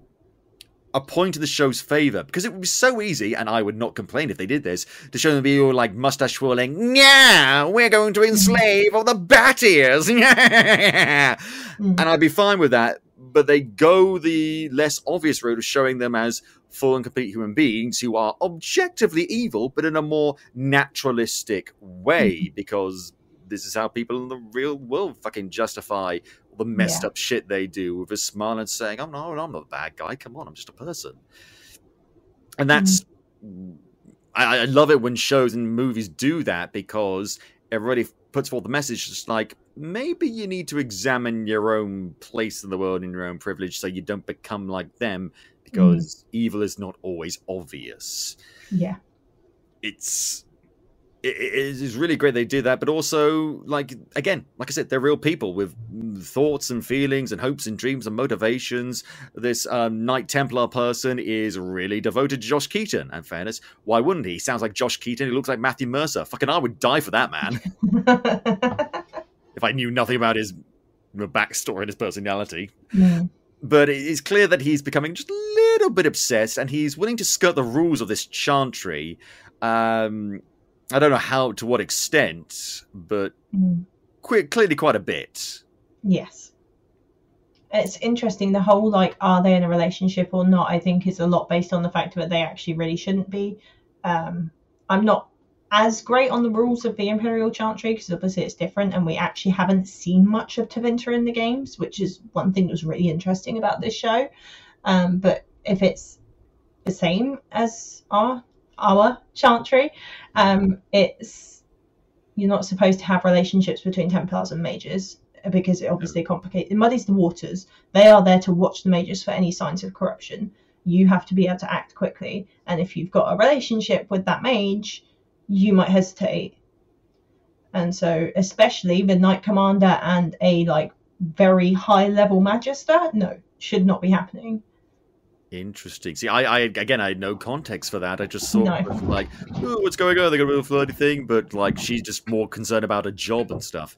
a point in the show's favour, because it would be so easy, and I would not complain if they did this, to show them be all like mustache swirling, yeah, we're going to enslave all the bat ears, yeah, and I'd be fine with that. But they go the less obvious route of showing them as full and complete human beings who are objectively evil, but in a more naturalistic way, because this is how people in the real world fucking justify the messed up shit they do, with a smile and saying, oh no, I'm not a bad guy, come on, I'm just a person. And that's I love it when shows and movies do that, because it really puts forth the message, just like, maybe you need to examine your own place in the world and your own privilege so you don't become like them, because evil is not always obvious. Yeah. It is really great they do that, but also, like, again, like I said, they're real people with thoughts and feelings and hopes and dreams and motivations. This Knight Templar person is really devoted to Josh Keaton, and fairness, why wouldn't he? Sounds like Josh Keaton, he looks like Matthew Mercer. Fucking I would die for that man. If I knew nothing about his backstory and his personality. But it's clear that he's becoming just a little bit obsessed, and he's willing to skirt the rules of this Chantry. I don't know to what extent, but clearly quite a bit. Yes. It's interesting, the whole, like, are they in a relationship or not, I think is a lot based on the fact that they actually really shouldn't be. I'm not as great on the rules of the Imperial Chantry, because obviously it's different, and we actually haven't seen much of Tevinter in the games, which is one thing that was really interesting about this show. But if it's the same as our Chantry, it's you're not supposed to have relationships between Templars and mages, because it obviously complicates, it muddies the waters. They are there to watch the mages for any signs of corruption. You have to be able to act quickly, and if you've got a relationship with that mage, you might hesitate. And so especially the Knight Commander and a like very high level Magister, no, should not be happening. Interesting. See, I again, I had no context for that. I just saw like, oh, what's going on? They got a real flirty thing, but like she's just more concerned about a job and stuff.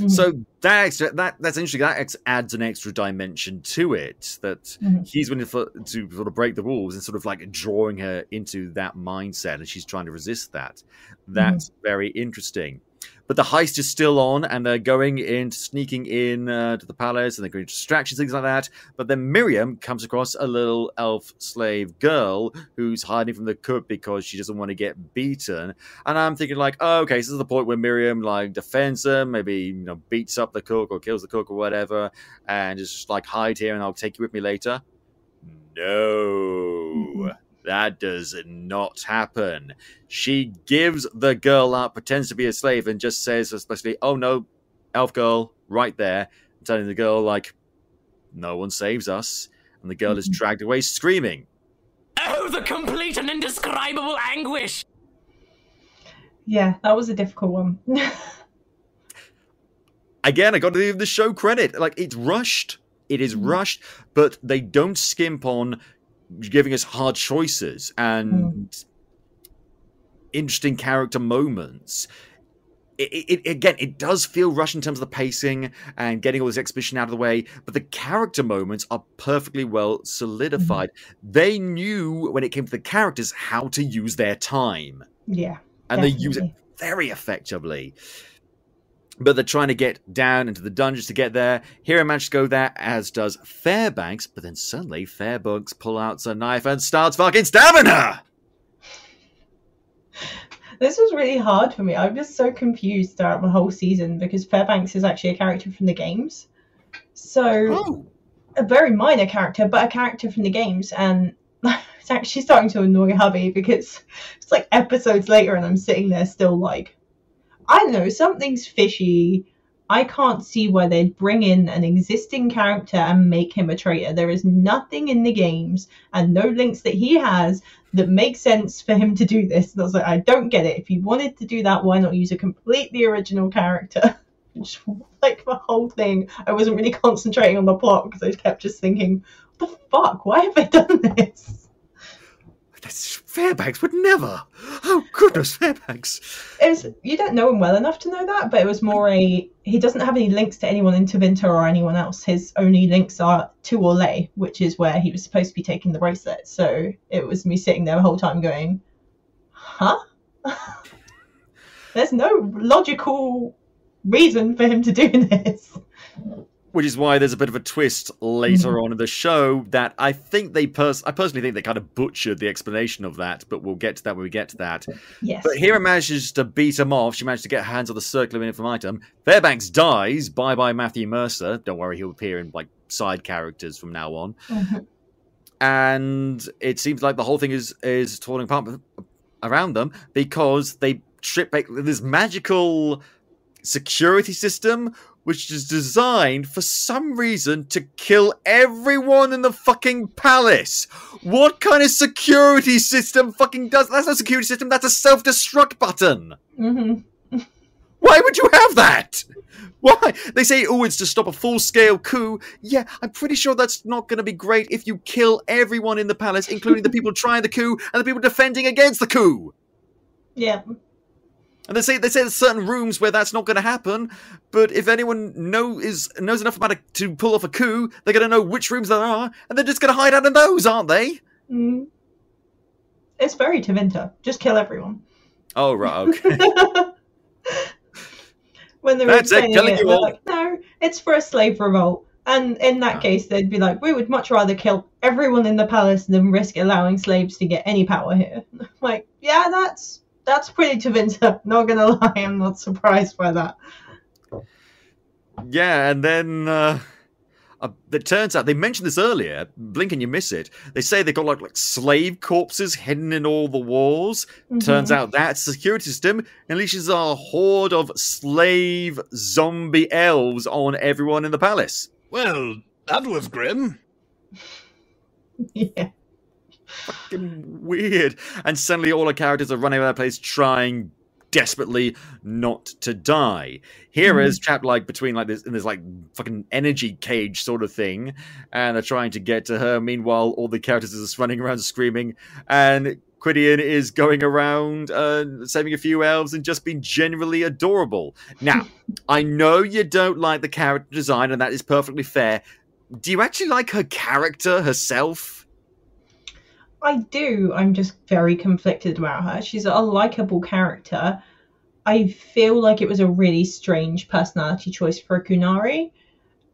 So that's interesting. That adds an extra dimension to it. That he's willing to sort of break the rules and sort of like drawing her into that mindset, and she's trying to resist that. That's very interesting. But the heist is still on, and they're sneaking in to the palace, and they're going to distractions, things like that. But then Miriam comes across a little elf slave girl who's hiding from the cook because she doesn't want to get beaten. And I'm thinking like, oh, okay, so this is the point where Miriam like defends them, maybe beats up the cook or kills the cook or whatever, and just like hide here, and I'll take you with me later. No. That does not happen. She gives the girl up, pretends to be a slave, and just says, especially, oh no, elf girl, right there, telling the girl, like, no one saves us. And the girl is dragged away screaming. Oh, the complete and indescribable anguish! Yeah, that was a difficult one. Again, I got to give the show credit. Like, it's rushed. It is rushed, but they don't skimp on giving us hard choices and interesting character moments. It does feel rushed in terms of the pacing and getting all this exposition out of the way, but the character moments are perfectly well solidified. They knew when it came to the characters how to use their time. Yeah. And they use it very effectively. But they're trying to get down into the dungeons to get there. Hero manages to go there, as does Fairbanks. But then suddenly, Fairbanks pulls out a knife and starts fucking stabbing her! This was really hard for me. I was so confused throughout the whole season, because Fairbanks is actually a character from the games. So, a very minor character, but a character from the games. And it's actually starting to annoy hubby, because it's like episodes later and I'm sitting there still like, I don't know, something's fishy. I can't see why they'd bring in an existing character and make him a traitor. There is nothing in the games and no links that he has that make sense for him to do this. And I was like, I don't get it. If you wanted to do that, why not use a completely original character? Just, like the whole thing, I wasn't really concentrating on the plot because I kept just thinking, what the fuck? Why have they done this? Fairbanks would never. Oh goodness, Fairbanks. You don't know him well enough to know that, but it was more he doesn't have any links to anyone in Tevinter or anyone else. His only links are to Orlais, which is where he was supposed to be taking the bracelet. So it was me sitting there the whole time going, huh? There's no logical reason for him to do this. Which is why there's a bit of a twist later on in the show that I think I personally think they kind of butchered the explanation of that, but we'll get to that when we get to that. Yes. But Hera manages to beat him off. She managed to get her hands on the circular info item. Fairbanks dies. Bye-bye Matthew Mercer. Don't worry, he'll appear in like side characters from now on. And it seems like the whole thing is falling apart around them because they strip back this magical security system which is designed for some reason to kill everyone in the fucking palace. What kind of security system fucking does that? That's not a security system, that's a self-destruct button. Why would you have that? Why? They say, oh, it's to stop a full-scale coup. Yeah, I'm pretty sure that's not going to be great if you kill everyone in the palace, including the people trying the coup and the people defending against the coup. Yeah. And they say there's certain rooms where that's not going to happen, but if anyone knows enough about it to pull off a coup, they're going to know which rooms there are, and they're just going to hide out in those, aren't they? It's very Tevinter. Just kill everyone. Oh, right, okay. When they were explaining it, they're like, no, it's for a slave revolt. And in that case, they'd be like, we would much rather kill everyone in the palace than risk allowing slaves to get any power here. Like, yeah, that's That's pretty convincing. Not gonna lie, I'm not surprised by that. Yeah, and then it turns out, they mentioned this earlier, blink and you miss it. They say they've got like slave corpses hidden in all the walls. Turns out that security system unleashes a horde of slave zombie elves on everyone in the palace. Well, that was grim. Yeah. Fucking weird. And suddenly all our characters are running around the place trying desperately not to die. Hera's trapped like between like this in this like fucking energy cage sort of thing, and they're trying to get to her. Meanwhile, all the characters are just running around screaming, and Quidian is going around saving a few elves and just being genuinely adorable. Now, I know you don't like the character design, and that is perfectly fair. Do you actually like her character herself? I do. I'm just very conflicted about her. She's a likable character. I feel like it was a really strange personality choice for a Kunari.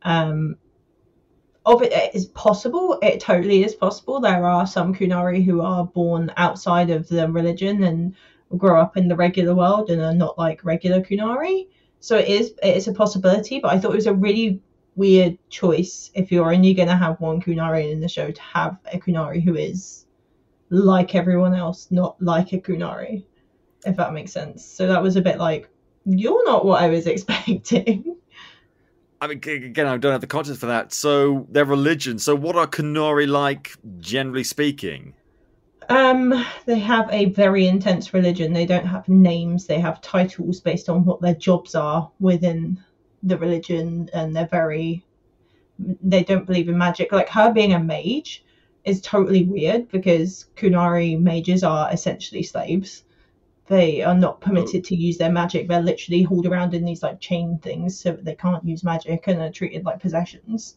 It is possible. It totally is possible. There are some Kunari who are born outside of the religion and grow up in the regular world and are not like regular Kunari. So it is a possibility, but I thought it was a really weird choice if you're only going to have one Kunari in the show to have a Kunari who is like everyone else, not like a Kunari, if that makes sense. So that was a bit like, you're not what I was expecting. I mean, again, I don't have the context for that. So, their religion. So, what are Kunari like, generally speaking? They have a very intense religion. They don't have names. They have titles based on what their jobs are within the religion, and they don't believe in magic. Like her being a mage is totally weird because Kunari mages are essentially slaves. They are not permitted to use their magic. They're literally hauled around in these like chain things so that they can't use magic and are treated like possessions.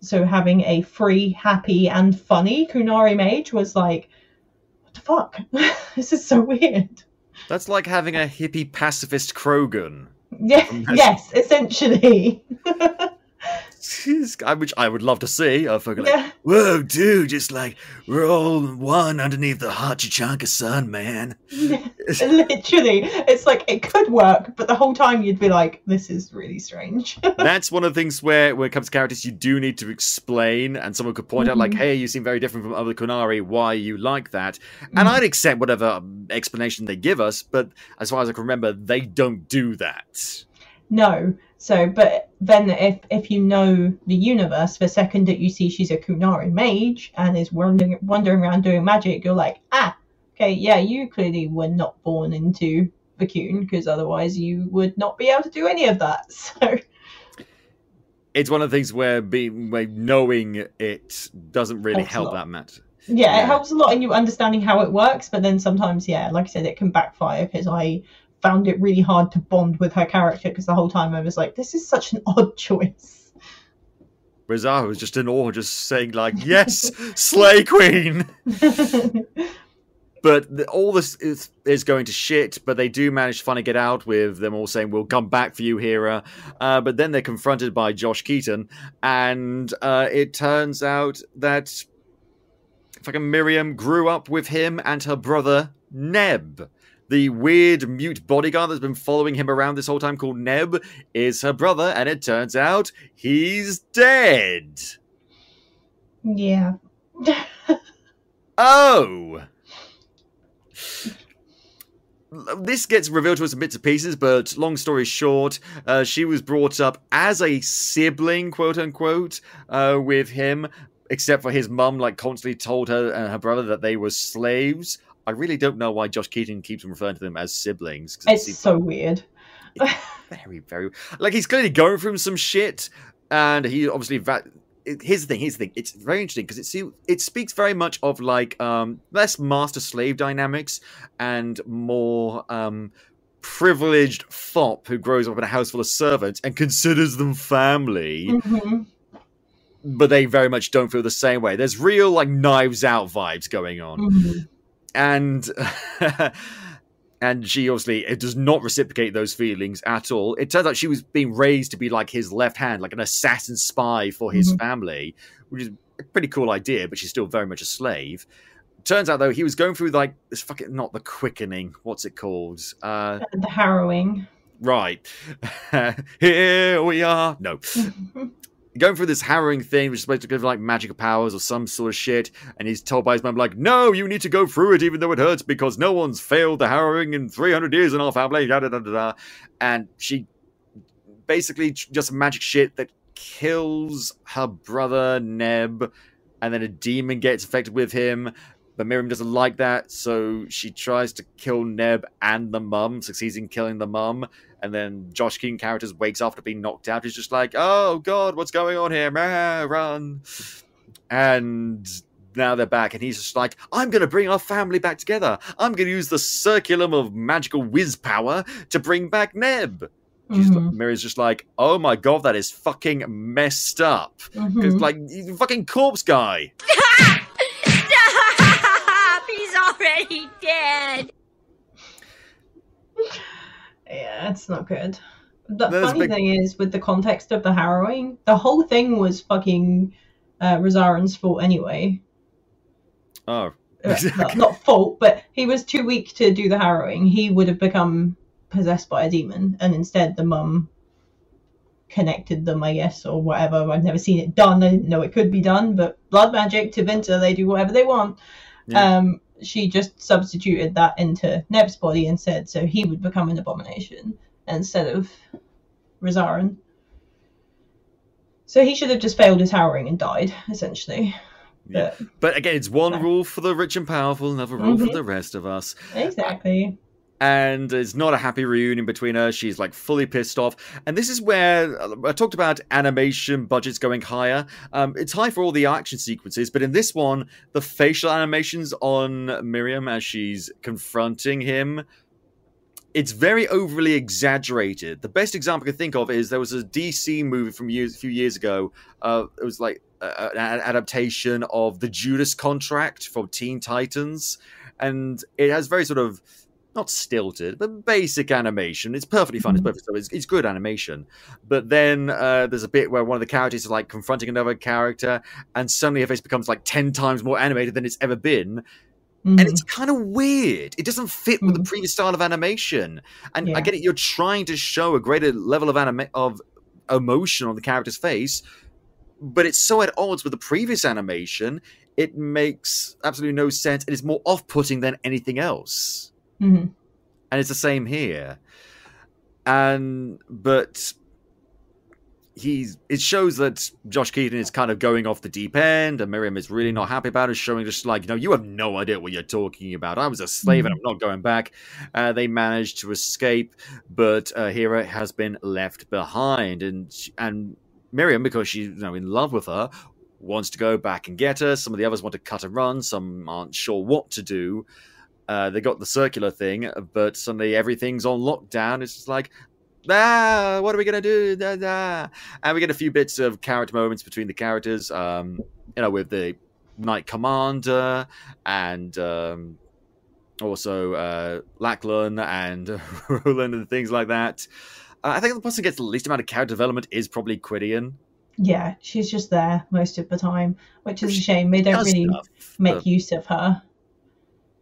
So having a free, happy, and funny Kunari mage was like, what the fuck? This is so weird. That's like having a hippie pacifist Krogan. Yeah, yes, essentially. Which I would love to see. Fucking like, whoa, dude, just like, we're all one underneath the hot Chichanka sun, man. Literally. It's like, it could work, but the whole time you'd be like, this is really strange. That's one of the things where, when it comes to characters, you do need to explain, and someone could point out, like, hey, you seem very different from other Kunari, why you like that? And I'd accept whatever explanation they give us, but as far as I can remember, they don't do that. No. So, but then if you know the universe, the second that you see she's a Kunari mage and is wandering around doing magic, you're like, okay, yeah, you clearly were not born into the Kun, because otherwise you would not be able to do any of that. So it's one of the things where knowing it doesn't really help that matter. Yeah, it helps a lot in you understanding how it works, but then sometimes, yeah, like I said, it can backfire because I found it really hard to bond with her character because the whole time I was like, this is such an odd choice. Rizal was just in awe, just saying like, yes, Slay Queen! But all this is going to shit, but they do manage to finally get out with them all saying, we'll come back for you, Hera. But then they're confronted by Josh Keaton, and it turns out that fucking Miriam grew up with him and her brother, Neb. The weird mute bodyguard that's been following him around this whole time called Neb is her brother, and it turns out he's dead. Yeah. Oh! This gets revealed to us in bits and pieces, but long story short, she was brought up as a sibling, quote-unquote, with him, except for his mum, like, constantly told her and her brother that they were slaves. I really don't know why Josh Keaton keeps referring to them as siblings. It's so weird. Very, very... Like, he's clearly going through some shit, and he obviously... Here's the thing. It's very interesting, because it speaks very much of, like, less master-slave dynamics, and more privileged fop who grows up in a house full of servants and considers them family. But they very much don't feel the same way. There's real, like, Knives Out vibes going on. And she obviously does not reciprocate those feelings at all. It turns out she was being raised to be like his left hand, like an assassin spy for his family, which is a pretty cool idea, but she's still very much a slave. turns out though he was going through like this fucking not the quickening. What's it called? The harrowing. Right. Here we are. No. Going through this harrowing thing, which is supposed to give like magical powers or some sort of shit, and he's told by his mum, like, no, you need to go through it even though it hurts because no one's failed the harrowing in 300 years in our family, da da da da da. And she basically just magic shit that kills her brother Neb, and then a demon gets infected with him. But Miriam doesn't like that, so she tries to kill Neb and the mum, succeeds in killing the mum. And then Josh Keaton characters wakes up after being knocked out. He's just like, oh god, what's going on here? Run. And now they're back, and he's just like, I'm going to bring our family back together. I'm going to use the circulum of magical whiz power to bring back Neb. Miriam's just like, oh my god, that is fucking messed up. Because, like, he's a fucking corpse guy. Stop! He's already dead. Yeah, it's not good. The funny thing is, with the context of the harrowing, the whole thing was fucking Rosarin's fault anyway. Oh. Not fault, but he was too weak to do the harrowing. He would have become possessed by a demon, and instead the mum connected them, I guess, or whatever. I've never seen it done. I didn't know it could be done, but blood magic to Vinter, they do whatever they want. Yeah. She just substituted that into Neb's body instead, so he would become an abomination instead of Rosarin. So he should have just failed his harrowing and died, essentially. Yeah. But again, it's one rule for the rich and powerful, another rule for the rest of us. Exactly. And it's not a happy reunion between us. She's like fully pissed off. And this is where I talked about animation budgets going higher. It's high for all the action sequences, but in this one, the facial animations on Miriam as she's confronting him, it's very overly exaggerated. The best example I can think of is there was a DC movie from a few years ago. It was like an adaptation of the Judas Contract from Teen Titans. And it has very sort of not stilted, but basic animation. It's perfectly fun. It's good animation. But then there's a bit where one of the characters is like confronting another character, and suddenly her face becomes like 10 times more animated than it's ever been. And it's kind of weird. It doesn't fit with the previous style of animation. And I get it. You're trying to show a greater level of emotion on the character's face, but it's so at odds with the previous animation. It makes absolutely no sense. It is more off-putting than anything else. And it's the same here. But it shows that Josh Keaton is kind of going off the deep end, and Miriam is really not happy about it, showing just like, you have no idea what you're talking about. I was a slave and I'm not going back. They managed to escape, but Hera has been left behind, and Miriam, because she's in love with her, wants to go back and get her. Some of the others want to cut and run. Some aren't sure what to do. They got the circular thing, but suddenly everything's on lockdown. It's just like, what are we going to do? And we get a few bits of character moments between the characters, with the Knight Commander and also Lachlan and Roland and things like that. I think the person who gets the least amount of character development is probably Quidian. Yeah, she's just there most of the time, which is a shame. They don't really make use of her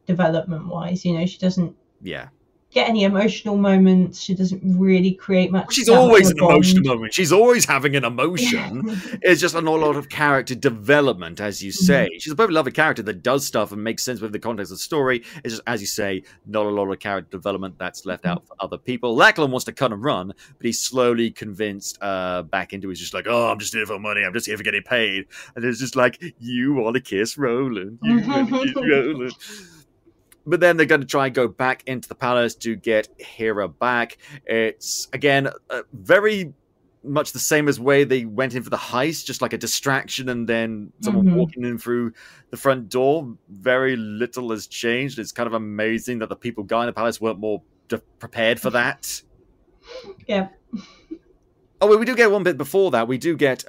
development-wise. She doesn't get any emotional moments. She doesn't really create much. She's always an emotional moment. She's always having an emotion. It's just not a lot of character development, as you say. She's a very lovely character that does stuff and makes sense with the context of the story. It's just, as you say, not a lot of character development that's left out for other people. Lachlan wants to cut and run, but he's slowly convinced back into it. He's just like, oh, I'm just here for money. I'm just here for getting paid. And it's just like, you want to kiss Roland. You want to kiss Roland. But then they're going to try and go back into the palace to get Hera back. It's, again, very much the same as way they went in for the heist, just like a distraction and then someone walking in through the front door. Very little has changed. It's kind of amazing that the people guarding the palace weren't more prepared for that. Yeah. Oh, well, we do get one bit before that. We do get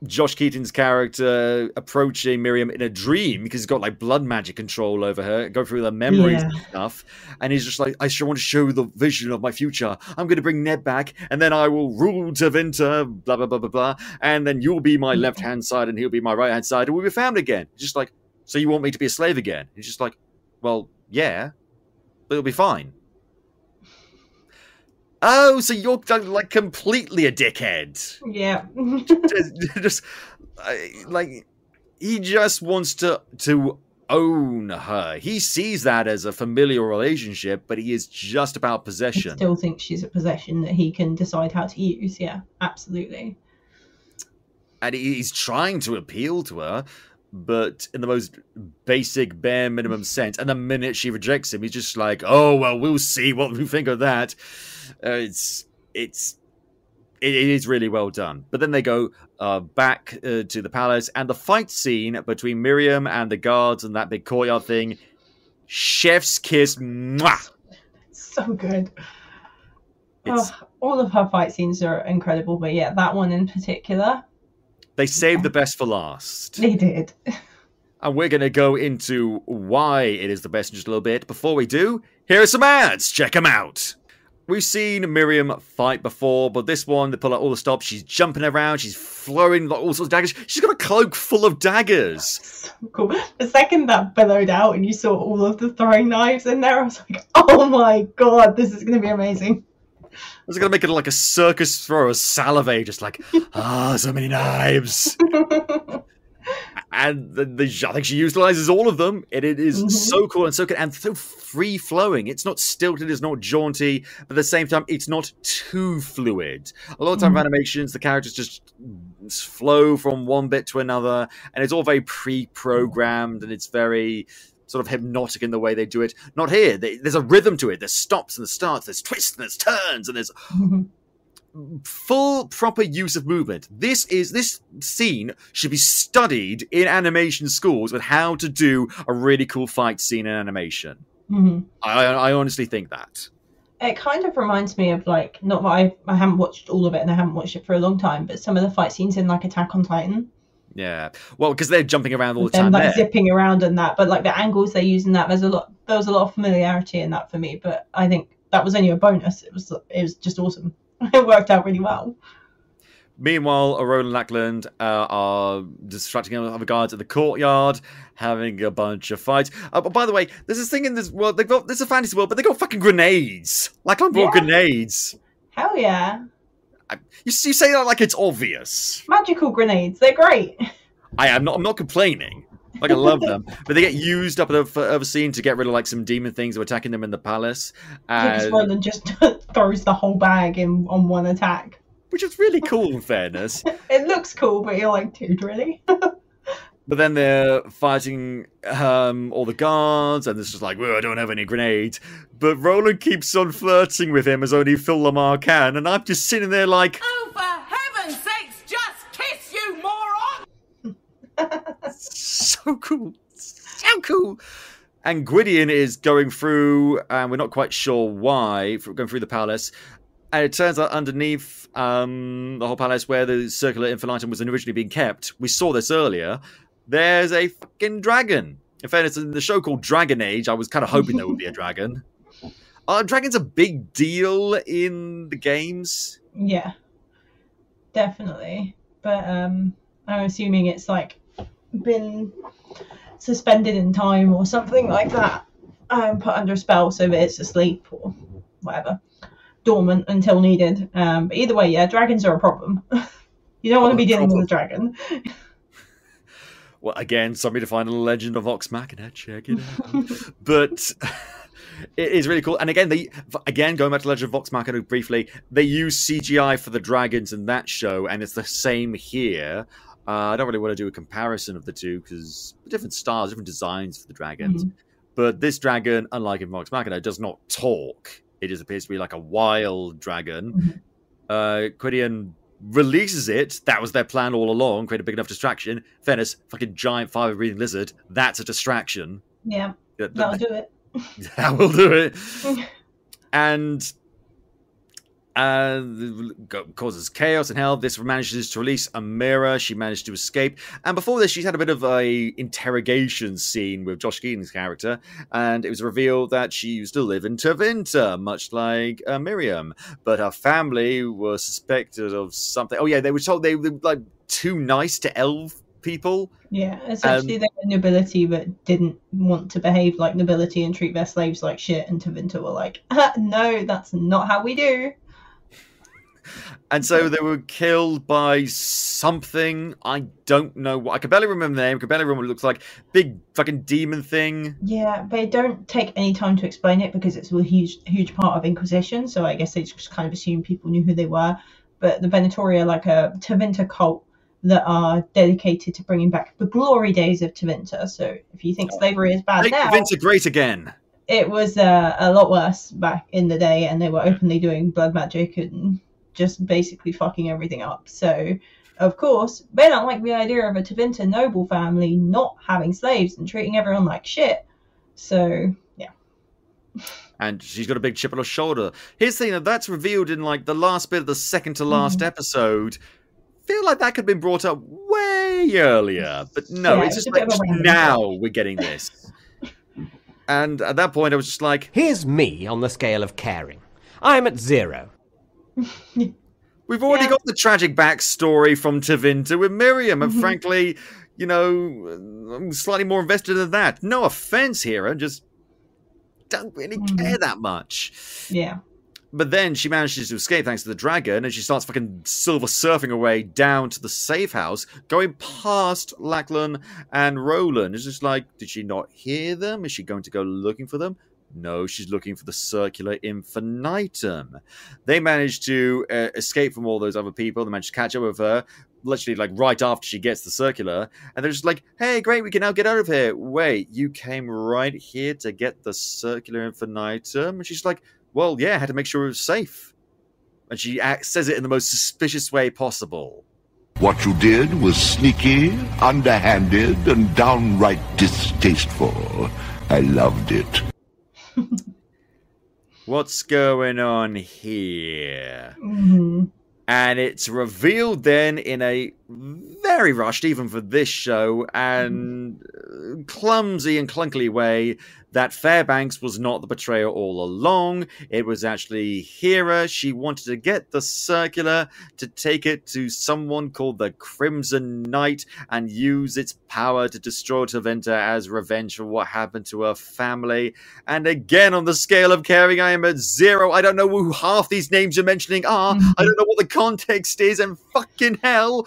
Josh Keaton's character approaching Miriam in a dream because he's got like blood magic control over her, go through the memories and stuff. And he's just like, I sure want to show the vision of my future. I'm going to bring Ned back and then I will rule Tevinter, blah, blah, blah, blah, blah. And then you'll be my left-hand side and he'll be my right-hand side and we'll be family again. Just like, So you want me to be a slave again? He's just like, well, yeah, but it'll be fine. Oh, so you're like completely a dickhead. Yeah. just like he just wants to own her. He sees that as a familial relationship, but he is just about possession. He still thinks she's a possession that he can decide how to use. Yeah, absolutely. And he's trying to appeal to her, but in the most basic, bare minimum sense. And the minute she rejects him, he's just like, "Oh well, we'll see what we think of that." It is really well done. But then they go back to the palace, and the fight scene between Miriam and the guards and that big courtyard thing, chef's kiss. Mwah! So good. All of her fight scenes are incredible, but yeah, that one in particular. They saved the best for last. They did. And we're going to go into why it is the best in just a little bit. Before we do, here are some ads. Check them out. We've seen Miriam fight before, but this one, they pull out all the stops. She's jumping around. She's throwing like, all sorts of daggers. She's got a cloak full of daggers. So cool. The second that billowed out and you saw all of the throwing knives in there, I was like, oh my god, this is going to be amazing. I was going to make it like a circus thrower, salivate, just like, so many knives. And I think she utilizes all of them. And it is so cool and so good and so free-flowing. It's not stilted, it's not jaunty, but at the same time, it's not too fluid. A lot of time animations, the characters just flow from one bit to another, and it's all very pre-programmed, and it's very sort of hypnotic in the way they do it. Not here. There's a rhythm to it. There's stops and there's starts, there's twists and there's turns, and there's full proper use of movement. This scene should be studied in animation schools with how to do a really cool fight scene in animation. I honestly think that. It kind of reminds me of like, not that I haven't watched all of it and I haven't watched it for a long time, but some of the fight scenes in like Attack on Titan. Yeah, well, because they're jumping around all the them, time, like zipping around and that, but like the angles they use in that, there was a lot of familiarity in that for me. But I think that was only a bonus. It was just awesome. It worked out really well. Meanwhile, Aurora and Lackland are distracting other guards at the courtyard, having a bunch of fights. But by the way, there's this thing in this world. There's a fantasy world, but they got fucking grenades. Lackland brought grenades. Hell yeah. You say that like it's obvious. Magical grenades, they're great. I'm not complaining. Like, I love them. But they get used up at a scene to get rid of like some demon things who are attacking them in the palace. And Brunton just throws the whole bag in on one attack. Which is really cool, in fairness. It looks cool, but you're like, dude, really? But then they're fighting all the guards, and it's just like, well, I don't have any grenades. But Roland keeps on flirting with him as only Phil Lamar can, and I'm just sitting there like... Oh, for heaven's sakes, just kiss, you moron! So cool. So cool. And Gwydion is going through, and we're not quite sure why, going through the palace. And it turns out underneath the whole palace where the circular infinitum was originally being kept, we saw this earlier, there's a fucking dragon. In fairness, in the show called Dragon Age, I was kind of hoping there would be a dragon. Dragon's a big deal in the games. Yeah, definitely. But I'm assuming it's like been suspended in time or something like that. Put under a spell so that it's asleep or whatever. Dormant until needed. But either way, yeah, dragons are a problem. You don't want to be dealing with a dragon. Well, again, somebody to find a Legend of Vox Machina. Check it out. But it is really cool. And again, going back to Legend of Vox Machina briefly, they use CGI for the dragons in that show, and it's the same here. I don't really want to do a comparison of the two because different styles, different designs for the dragons. But this dragon, unlike in Vox Machina, does not talk. It just appears to be like a wild dragon. Gwydion releases it. That was their plan all along. Create a big enough distraction. Fairness, fucking giant fire-breathing lizard. That's a distraction. Yeah, that'll do it. That will do it. And causes chaos and hell. This manages to release a mirror. She managed to escape. And before this, she's had a bit of a interrogation scene with Josh Keaton's character. And it was revealed that she used to live in Tevinter, much like Miriam. But her family was suspected of something. Oh, yeah, they were told they were like too nice to elf people. Yeah, essentially they were nobility but didn't want to behave like nobility and treat their slaves like shit, and Tavinta were like, no, that's not how we do. And so they were killed by something. I don't know what. I can barely remember the name. I can barely remember what it looks like. Big fucking demon thing. Yeah, they don't take any time to explain it because it's a huge part of Inquisition, so I guess they just kind of assume people knew who they were. But the Venatori are like a Tavinta cult that are dedicated to bringing back the glory days of Tavinta. So if you think slavery is bad Make now... Tavinta great again. It was a lot worse back in the day, and they were openly doing blood magic and just basically fucking everything up. So, of course, they don't like the idea of a Tavinta noble family not having slaves and treating everyone like shit. So, yeah. And she's got a big chip on her shoulder. Here's the thing, that's revealed in like the last bit of the second to last episode. Feel like that could have been brought up way earlier, but no, Yeah, it's just like now we're getting this. And at that point, I was just like, Here's me on the scale of caring. I'm at 0. we've already got the tragic backstory from Tavinta with Miriam, and frankly, you know, I'm slightly more invested in that. No offense here, I just don't really care that much. Yeah. But then she manages to escape thanks to the dragon, and she starts fucking silver surfing her way down to the safe house, going past Lachlan and Roland. It's just like, did she not hear them? Is she going to go looking for them? No, she's looking for the circular infinitum. They manage to escape from all those other people. They manage to catch up with her, literally like right after she gets the circular. And they're just like, hey, great, we can now get out of here. Wait, you came right here to get the circular infinitum? And she's like, well, yeah, I had to make sure it was safe. And she says it in the most suspicious way possible. What you did was sneaky, underhanded, and downright distasteful. I loved it. What's going on here? Mm-hmm. And it's revealed then in a very rushed, even for this show, and clumsy and clunkily way that Fairbanks was not the betrayer all along. It was actually Hera. She wanted to get the circular to take it to someone called the Crimson Knight and use its power to destroy Tavinta as revenge for what happened to her family. And again, on the scale of caring, I am at 0. I don't know who half these names you're mentioning are. I don't know what the context is, and fucking hell.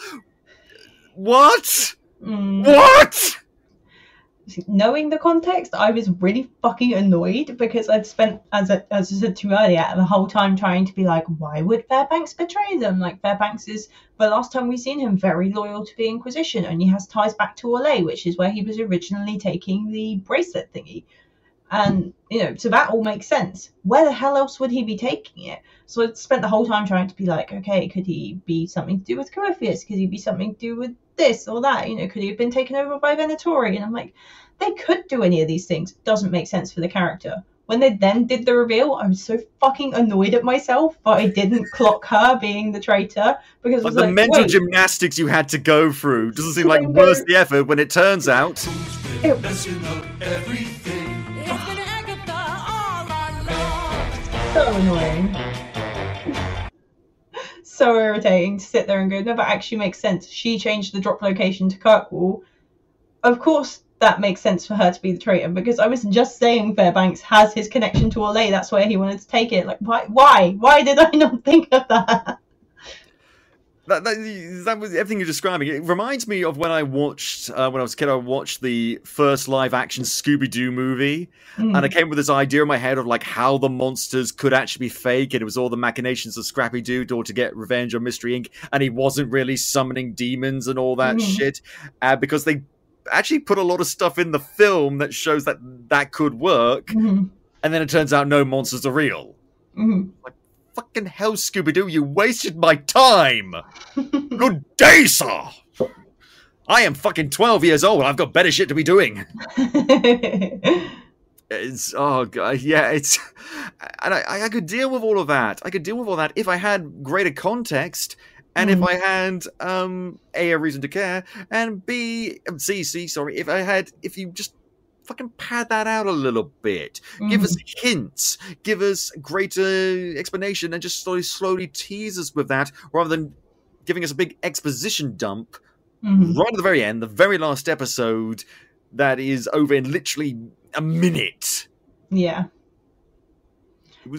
What? What? Knowing the context, I was really fucking annoyed because I'd spent, as I said to you earlier, the whole time trying to be like, why would Fairbanks betray them? Like, Fairbanks is, the last time we've seen him, very loyal to the Inquisition, and he has ties back to Orlais, which is where he was originally taking the bracelet thingy. And, you know, so that all makes sense. Where the hell else would he be taking it? So I spent the whole time trying to be like, okay, could he be something to do with Corypheus? Could he be something to do with this or that? You know, could he have been taken over by Venatori? And I'm like, they could do any of these things. It doesn't make sense for the character. When they then did the reveal, I was so fucking annoyed at myself, but I didn't clock her being the traitor because the mental gymnastics you had to go through doesn't seem like worth the effort when it turns out. So annoying. So irritating to sit there and go, no, that actually makes sense. She changed the drop location to Kirkwall. Of course that makes sense for her to be the traitor, because I was just saying Fairbanks has his connection to Orlais. That's where he wanted to take it. Like, why did I not think of that? That was everything you're describing. It reminds me of when I watched, when I was a kid, I watched the first live-action Scooby-Doo movie, and I came with this idea in my head of like how the monsters could actually be fake, and it was all the machinations of Scrappy-Doo to get revenge on Mystery Inc., and he wasn't really summoning demons and all that shit, because they actually put a lot of stuff in the film that shows that that could work, and then it turns out no monsters are real. Like, fucking hell, Scooby-Doo, you wasted my time! Good day, sir! I am fucking 12 years old, I've got better shit to be doing! It's, oh god, yeah, it's... And I could deal with all of that. I could deal with all that if I had greater context, and if I had, A, a reason to care, and B, if you just fucking pad that out a little bit. Give us hints. Give us greater explanation, and just slowly tease us with that, rather than giving us a big exposition dump right at the very end, the very last episode, that is over in literally a minute. Yeah.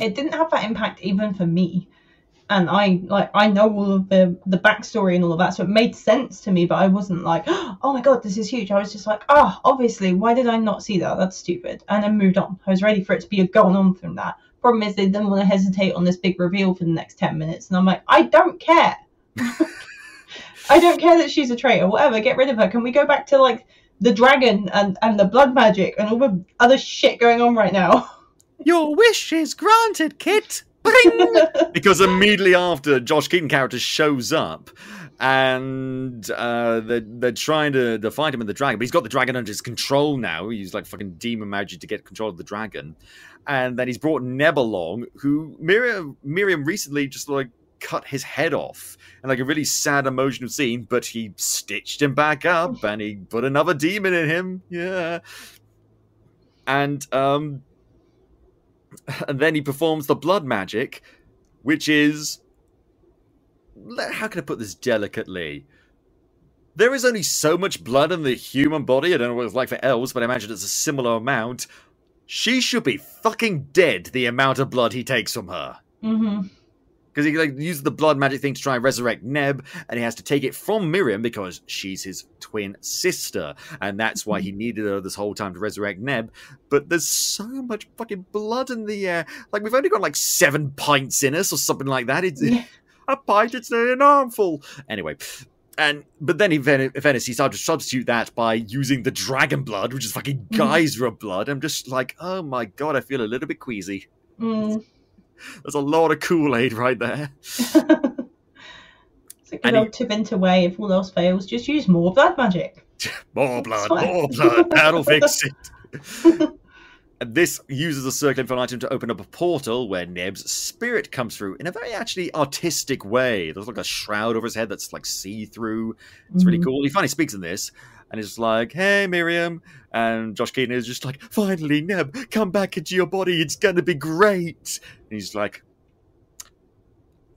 It didn't have that impact even for me. And I know all of the backstory and all of that, so it made sense to me, but I wasn't like, oh my god, this is huge. I was just like, obviously, why did I not see that? That's stupid. And then moved on. I was ready for it to be gone on from that. Problem is, they didn't want to hesitate on this big reveal for the next 10 minutes, and I'm like, I don't care. I don't care that she's a traitor. Whatever, get rid of her. Can we go back to like the dragon and the blood magic and all the other shit going on right now? Your wish is granted, Kit. Because immediately after, Josh Keaton character shows up, and they're trying to fight him in the dragon, but he's got the dragon under his control now. He's like fucking demon magic to get control of the dragon, and then he's brought Neb along, who Miriam recently just like cut his head off, and like a really sad emotional scene, but he stitched him back up, and he put another demon in him, yeah, and then he performs the blood magic, which is... How can I put this delicately? There is only so much blood in the human body. I don't know what it's like for elves, but I imagine it's a similar amount. She should be fucking dead, the amount of blood he takes from her. Mm-hmm. Because he like uses the blood magic thing to try and resurrect Neb, and he has to take it from Miriam because she's his twin sister, and that's why he needed her this whole time to resurrect Neb. But there's so much fucking blood in the air. Like, we've only got like 7 pints in us or something like that. It's a pint, it's an armful. Anyway, but then in Venice, he started to substitute that by using the dragon blood, which is fucking geyser of blood. I'm just like, oh my god, I feel a little bit queasy. There's a lot of Kool-Aid right there. It's a good old Tevinter way. If all else fails, just use more blood magic. More blood. That'll fix it. And this uses a circling fun item to open up a portal where Neb's spirit comes through in a very actually artistic way. There's like a shroud over his head that's like see-through. It's really cool. He finally speaks in this. And it's like, hey, Miriam. And Josh Keaton is just like, finally, Neb, come back into your body. It's going to be great. And he's like,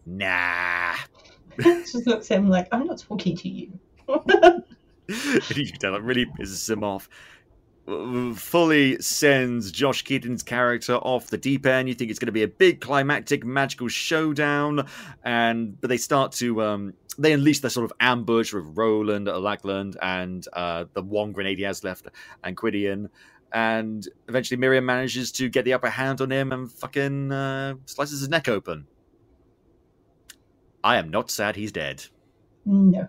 nah. Just looks at him like, I'm not talking to you. And you can tell that really pisses him off. Fully sends Josh Keaton's character off the deep end. You think it's going to be a big climactic magical showdown, but they start to they unleash their sort of ambush with Roland, Lackland, and the one grenade he has left, and Quidian, and eventually Miriam manages to get the upper hand on him and fucking slices his neck open. I am not sad he's dead. No.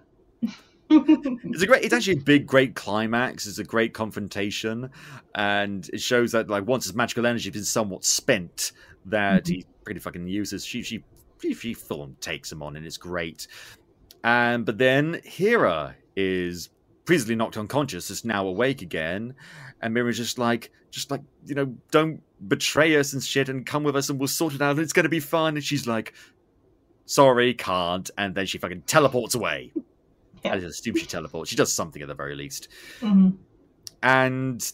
It's actually a big, great climax. It's a great confrontation, and it shows that like once his magical energy has been somewhat spent, that he's pretty fucking useless. She full on takes him on, and it's great. But then Hera is previously knocked unconscious, is now awake again, and Miriam's just like don't betray us and shit, and come with us, and we'll sort it out, and it's gonna be fun. And she's like, sorry, can't, and then she fucking teleports away. Yeah. I just assume she teleports. She does something at the very least. And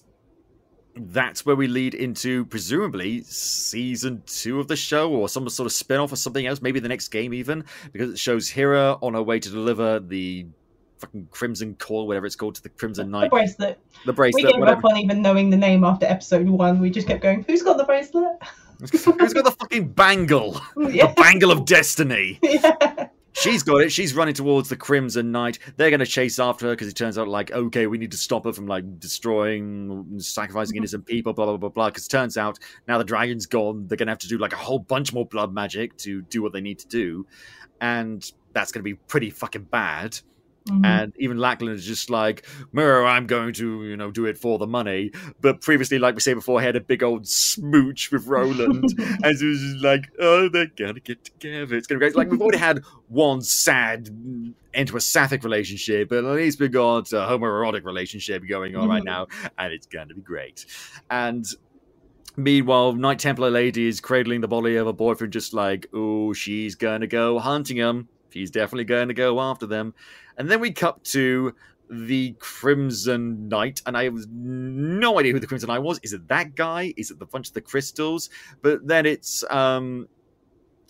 that's where we lead into, presumably, season 2 of the show, or some sort of spin-off or something else, maybe the next game even, because it shows Hera on her way to deliver the fucking Crimson Core, whatever it's called, to the Crimson Knight. The bracelet. We gave up on even knowing the name after episode 1. We just kept going, who's got the bracelet? Who's got the fucking bangle? Yeah. The bangle of destiny. Yeah. She's got it. She's running towards the Crimson Knight. They're going to chase after her because it turns out, like, okay, we need to stop her from, like, destroying, sacrificing innocent people, blah, blah, blah, blah. Because it turns out now the dragon's gone, they're going to have to do, like, a whole bunch more blood magic to do what they need to do. And that's going to be pretty fucking bad. And even Lackland is just like, Mirror, I'm going to, do it for the money. But previously, like we say before, he had a big old smooch with Roland. And so it was just like, oh, they're going to get together. It's going to be great. Like, we've already had one sad end to a sapphic relationship, but at least we've got a homoerotic relationship going on right now. And it's going to be great. And meanwhile, Knight Templar lady is cradling the body of her boyfriend, just like, oh, she's going to go hunting him. She's definitely going to go after them. And then we cut to the Crimson Knight, and I have no idea who the Crimson Knight was. Is it that guy? Is it the bunch of the crystals? But then it's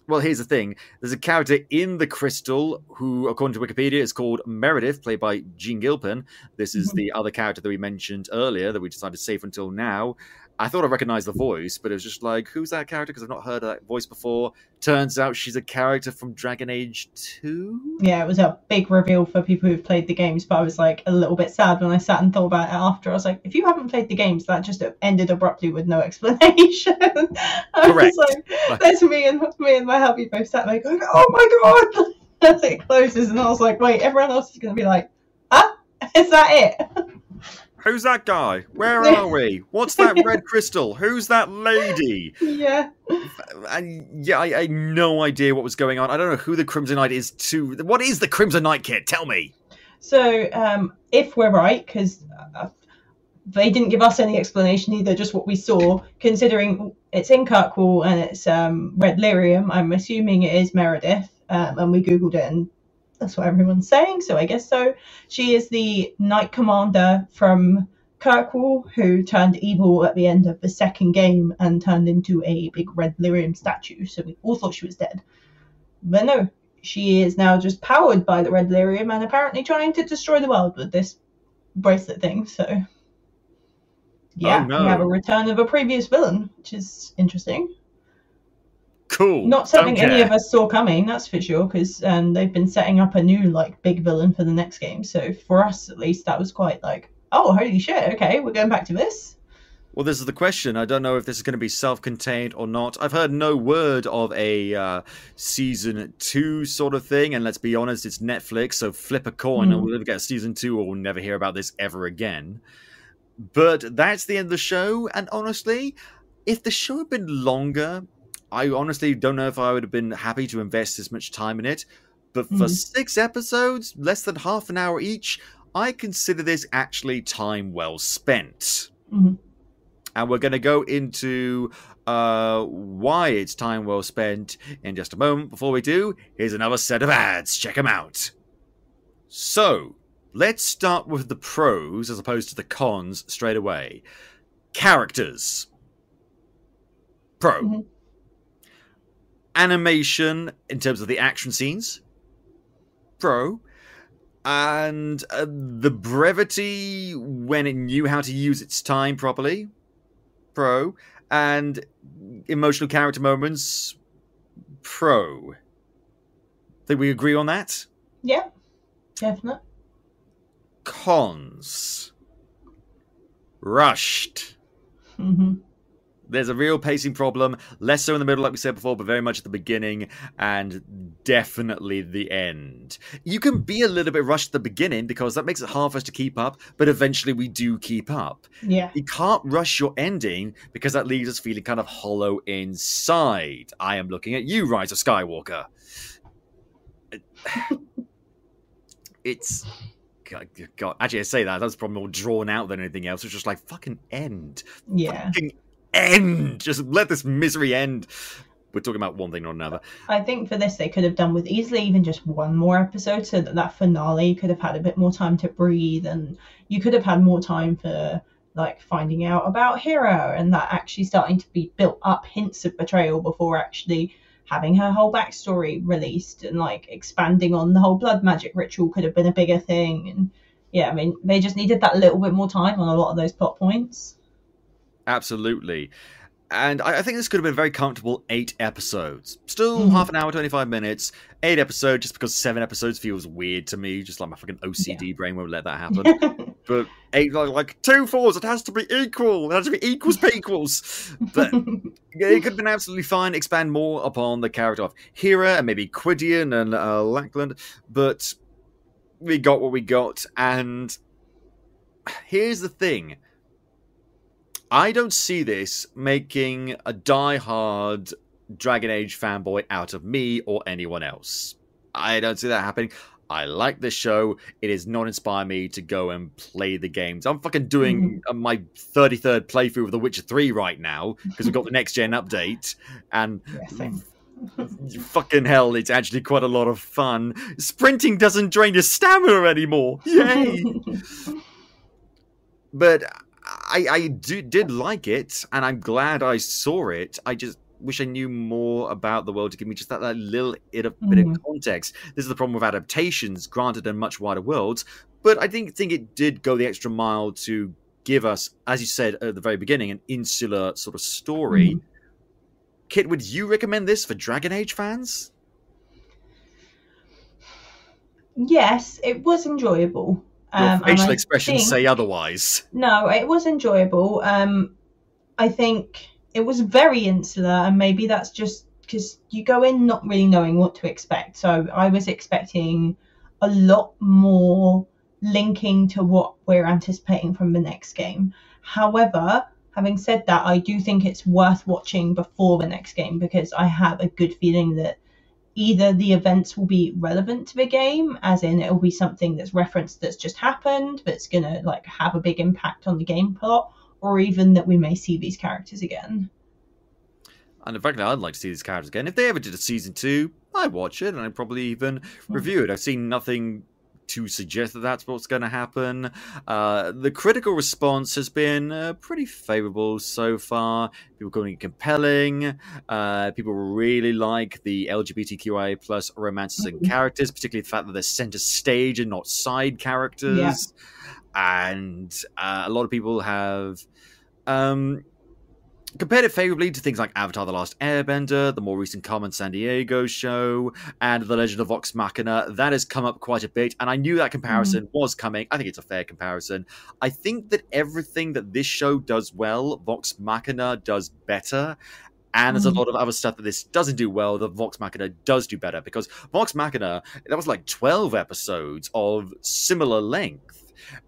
Well, here's the thing. There's a character in the crystal who, according to Wikipedia, is called Meredith, played by Jean Gilpin. This is the other character that we mentioned earlier that we decided to save until now. I thought I recognized the voice, but it was just like, who's that character? Because I've not heard that voice before. Turns out she's a character from Dragon Age 2? Yeah, it was a big reveal for people who've played the games, but I was like a little bit sad when I sat and thought about it after. I was like, if you haven't played the games, that just ended abruptly with no explanation. I Correct. was like, there's me and my hubby both sat there going, oh my god! As it closes, and I was like, wait, everyone else is going to be like, huh? Is that it? Who's that guy? Where are we? What's that red crystal? Who's that lady? Yeah. And yeah, I had no idea what was going on. I don't know who the Crimson Knight is too. What is the Crimson Knight, kid? Tell me. So, if we're right, because they didn't give us any explanation either, just what we saw, considering it's in Kirkwall and it's Red Lyrium, I'm assuming it is Meredith, and we Googled it and that's what everyone's saying, so I guess so. She is the Knight Commander from Kirkwall who turned evil at the end of the second game and turned into a big red lyrium statue, so we all thought she was dead. But no, she is now just powered by the red lyrium and apparently trying to destroy the world with this bracelet thing, so... Yeah, we have a return of a previous villain, which is interesting. Cool. Not something any of us saw coming, that's for sure, because they've been setting up a new big villain for the next game. So for us, at least, that was quite like, oh, holy shit! Okay, we're going back to this. Well, this is the question. I don't know if this is going to be self-contained or not. I've heard no word of a season 2 sort of thing, and let's be honest, it's Netflix, so flip a coin, and we'll never get a season 2, or we'll never hear about this ever again. But that's the end of the show, and honestly, if the show had been longer, I honestly don't know if I would have been happy to invest this much time in it. But for 6 episodes, less than half an hour each, I consider this actually time well spent. And we're going to go into why it's time well spent in just a moment. Before we do, here's another set of ads. Check them out. So, let's start with the pros as opposed to the cons straight away. Characters. Pro. Animation in terms of the action scenes. Pro. And the brevity when it knew how to use its time properly. Pro. And emotional character moments. Pro. Think we agree on that? Yeah, definitely. Cons. Rushed. There's a real pacing problem, less so in the middle, like we said before, but very much at the beginning, and definitely the end. You can be a little bit rushed at the beginning, because that makes it hard for us to keep up, but eventually we do keep up. Yeah. You can't rush your ending, because that leaves us feeling kind of hollow inside. I am looking at you, Rise of Skywalker. It's... God, actually, I say that's probably more drawn out than anything else. It's just like, fucking end. Yeah. Fucking end. Just let this misery end. We're talking about one thing or another. I think for this, they could have done with easily even just one more episode, so that finale could have had a bit more time to breathe, and you could have had more time for finding out about Hera and that actually starting to be built up hints of betrayal before actually having her whole backstory released, and expanding on the whole blood magic ritual could have been a bigger thing. And yeah, I mean, they just needed that little bit more time on a lot of those plot points. Absolutely. And I think this could have been a very comfortable 8 episodes. Still half an hour, 25 minutes. 8 episodes, just because 7 episodes feels weird to me. Just like my fucking OCD brain won't let that happen. But 8, like 2 4s, it has to be equal. It has to be equals per equals. But it could have been absolutely fine. Expand more upon the character of Hera and maybe Quidian and Lackland. But we got what we got. And here's the thing. I don't see this making a die-hard Dragon Age fanboy out of me or anyone else. I don't see that happening. I like this show. It does not inspire me to go and play the games. I'm fucking doing my 33rd playthrough of The Witcher 3 right now, because we've got the next-gen update, and fucking hell, it's actually quite a lot of fun. Sprinting doesn't drain your stamina anymore. Yay! But... I did like it, and I'm glad I saw it. I just wish I knew more about the world to give me just that little bit of context. This is the problem with adaptations, granted in much wider worlds, but I think it did go the extra mile to give us, as you said at the very beginning, an insular sort of story. Kit, would you recommend this for Dragon Age fans? Yes, it was enjoyable. Your facial expressions say otherwise. No, it was enjoyable. I think it was very insular, and maybe that's just because you go in not really knowing what to expect. So I was expecting a lot more linking to what we're anticipating from the next game. However, having said that, I do think it's worth watching before the next game, because I have a good feeling that either the events will be relevant to the game, as in it'll be something that's referenced that's just happened, that's going to like have a big impact on the game plot, or even that we may see these characters again. And frankly, I'd like to see these characters again. If they ever did a season 2, I'd watch it, and I'd probably even review it. I've seen nothing to suggest that that's what's going to happen. The critical response has been pretty favorable so far. People calling it compelling. People really like the LGBTQIA plus romances and characters, particularly the fact that they're center stage and not side characters. And a lot of people have compared it favorably to things like Avatar: The Last Airbender, the more recent Carmen Sandiego show, and The Legend of Vox Machina. That has come up quite a bit, and I knew that comparison was coming. I think it's a fair comparison. I think that everything that this show does well, Vox Machina does better. And there's a lot of other stuff that this doesn't do well that Vox Machina does do better, because Vox Machina, that was like 12 episodes of similar length.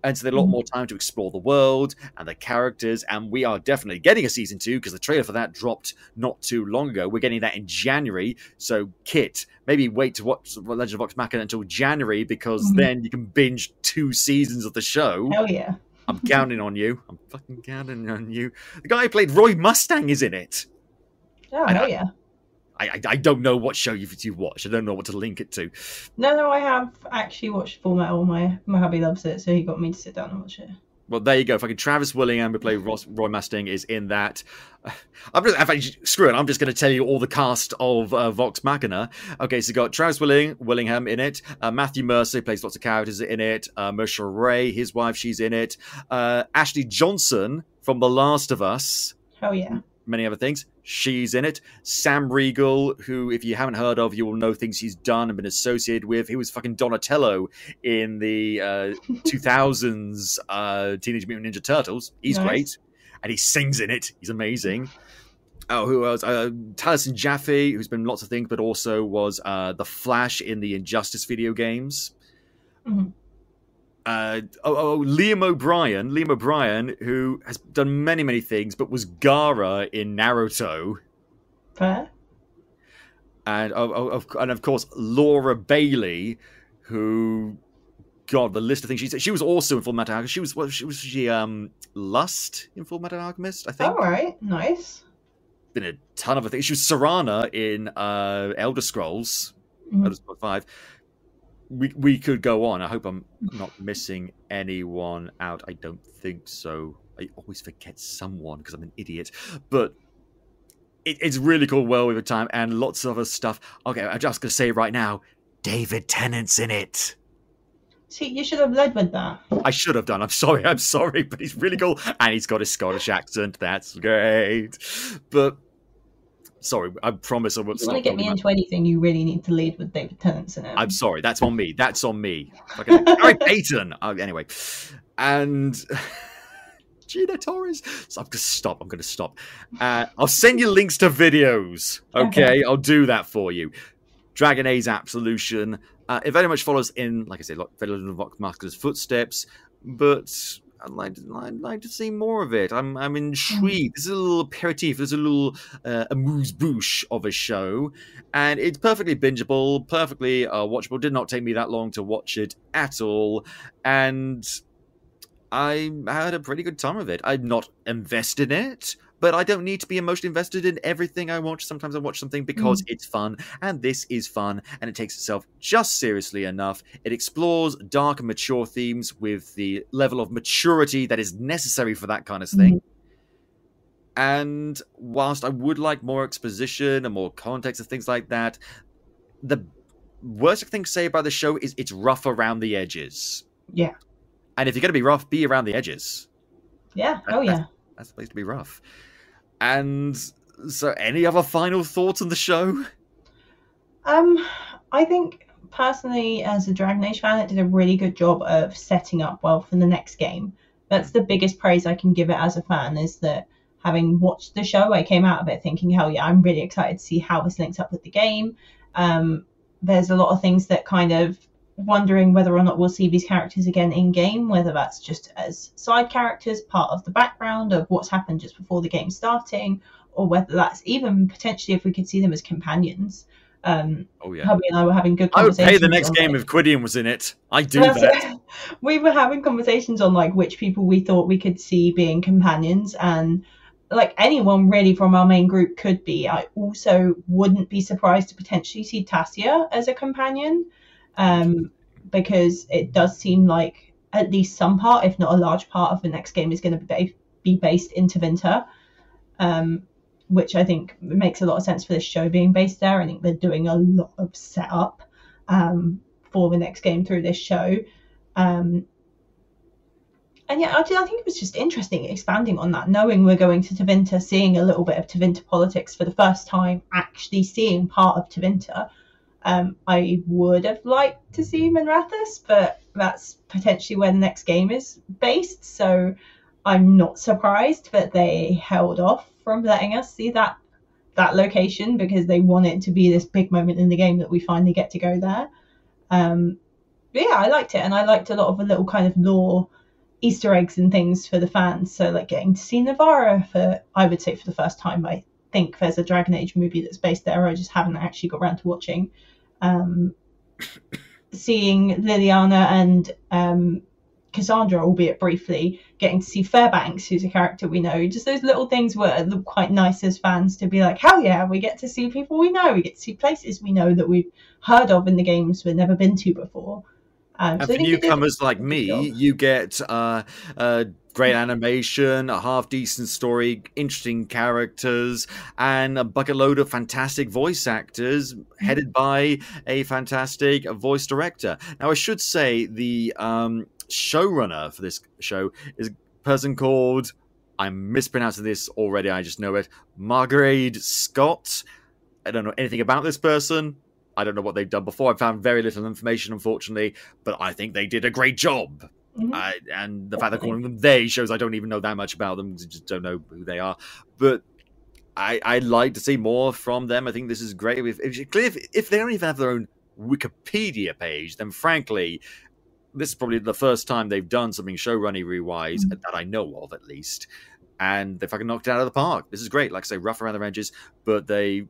And so they had a lot more time to explore the world and the characters, and we are definitely getting a season 2 because the trailer for that dropped not too long ago. We're getting that in January, so Kit, maybe wait to watch Legend of Vox Machina until January, because then you can binge 2 seasons of the show. Hell yeah. I'm counting on you. I'm fucking counting on you. The guy who played Roy Mustang is in it. Oh, hell yeah. I don't know what show you've watched. I don't know what to link it to. No, I have actually watched Full Metal. My hubby loves it, so he got me to sit down and watch it. Well, there you go. Fucking Travis Willingham, who played Roy Mustang, is in that. Screw it. I'm just going to tell you all the cast of Vox Machina. Okay, so you got Travis Willingham in it. Matthew Mercer plays lots of characters in it. Mersha Ray, his wife, she's in it. Ashley Johnson from The Last of Us. Hell yeah. Many other things. She's in it. Sam Riegel, who, if you haven't heard of, you will know things he's done and been associated with. He was fucking Donatello in the 2000s Teenage Mutant Ninja Turtles. He's great. And he sings in it. He's amazing. Oh, who else? Taliesin Jaffe, who's been in lots of things, but also was the Flash in the Injustice video games. Liam O'Brien, who has done many things, but was Gaara in Naruto. Fair. And of course Laura Bailey, who, God, the list of things she was also in Full Metal Alchemist. She was Lust in Full Metal Alchemist, I think. All right, nice. Been a ton of things. She was Serana in Elder Scrolls, Elder Scrolls 5. We could go on. I hope I'm not missing anyone out. I don't think so. I always forget someone because I'm an idiot. But it's really cool well with the time and lots of other stuff. Okay, I'm just going to say right now, David Tennant's in it. See, you should have led with that. I should have done. I'm sorry, but he's really cool. And he's got a Scottish accent. That's great. But sorry, I promise I won't stop. If you want to get me into anything, you really need to lead with David Tennant in it. I'm sorry, that's on me. That's on me. Okay. Harry Payton. Anyway, and Gina Torres. So I'm going to stop. I'll send you links to videos. Okay, I'll do that for you. Dragon Age Absolution. It very much follows in, like I said, Legend of Vox Machina's footsteps, but I'd like to see more of it. I'm intrigued. This is a little aperitif. There's a little amuse-bouche of a show, and it's perfectly bingeable, perfectly watchable. Did not take me that long to watch it at all, and I had a pretty good time of it. I'm not invested in it, but I don't need to be emotionally invested in everything I watch. Sometimes I watch something because it's fun, and this is fun, and it takes itself just seriously enough. It explores dark and mature themes with the level of maturity that is necessary for that kind of thing. And whilst I would like more exposition and more context and things like that, the worst thing to say about the show is it's rough around the edges. Yeah. And if you're going to be rough, be around the edges. Yeah. That's the place to be rough. And so, any other final thoughts on the show? I think personally, as a Dragon Age fan, it did a really good job of setting up well for the next game. That's the biggest praise I can give it as a fan, is that having watched the show, I came out of it thinking, hell yeah, I'm really excited to see how this links up with the game. There's a lot of things that kind of wondering whether or not we'll see these characters again in game, whether that's just as side characters, part of the background of what's happened just before the game starting, or whether that's even potentially if we could see them as companions. Hubby and I were having good conversations. I would pay the next game if Quidian was in it. I do that. We were having conversations on like which people we thought we could see being companions, and like anyone really from our main group could be. I also wouldn't be surprised to potentially see Tassia as a companion, because it does seem like at least some part, if not a large part of the next game, is going to be based in Tevinter, which I think makes a lot of sense for this show being based there. I think they're doing a lot of setup for the next game through this show. And yeah, I think it was just interesting expanding on that, knowing we're going to Tevinter, seeing a little bit of Tevinter politics for the first time, actually seeing part of Tevinter. I would have liked to see Minrathous, but that's potentially where the next game is based, so I'm not surprised that they held off from letting us see that location, because they want it to be this big moment in the game that we finally get to go there. But yeah, I liked it, and I liked a lot of the little kind of lore Easter eggs and things for the fans. So like getting to see Navarra for, I would say, for the first time. I think there's a Dragon Age movie that's based there. I just haven't actually got around to watching. Seeing Liliana and Cassandra, albeit briefly, getting to see Fairbanks, who's a character we know. Just those little things were quite nice as fans to be like, hell yeah, we get to see people we know. We get to see places we know that we've heard of in the games we've never been to before. And for newcomers like me, you get great animation, a half-decent story, interesting characters, and a bucket load of fantastic voice actors headed by a fantastic voice director. Now, I should say the showrunner for this show is a person called, I'm mispronouncing this already, I just know it, Margaret Scott. I don't know anything about this person. I don't know what they've done before. I found very little information, unfortunately, but I think they did a great job. And the fact they're calling them they shows I don't even know that much about them. Just don't know who they are. But I'd like to see more from them. I think this is great. If they don't even have their own Wikipedia page, then frankly, this is probably the first time they've done something showrunning-wise that I know of, at least. And they fucking knocked it out of the park. This is great. Like I say, rough around the edges, but they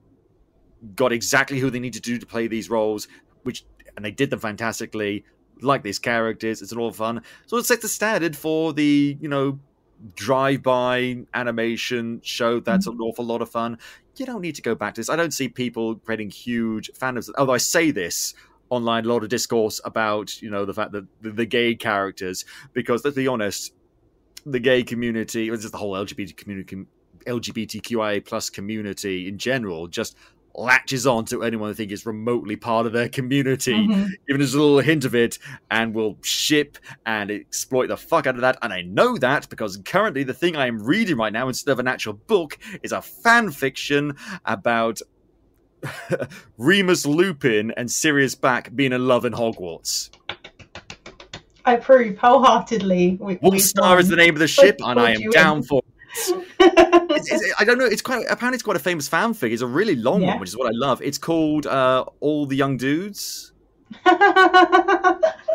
got exactly who they needed to do to play these roles, and they did them fantastically. Like these characters, it's a lot of fun. So it sets the standard for the, drive-by animation show that's an awful lot of fun. You don't need to go back to this. I don't see people creating huge fandoms. Although I say this online, a lot of discourse about, the fact that the gay characters, because let's be honest, the gay community, or just the whole LGBTQIA plus community in general, just latches on to anyone who thinks is remotely part of their community, even just a little hint of it, and will ship and exploit the fuck out of that. And I know that because currently the thing I am reading right now, instead of an actual book, is a fan fiction about Remus Lupin and Sirius Black being in love in Hogwarts. I approve wholeheartedly. Wolfstar is the name of the ship, and I am down for it. I don't know. Apparently it's quite a famous fanfic. It's a really long one, which is what I love. It's called All the Young Dudes.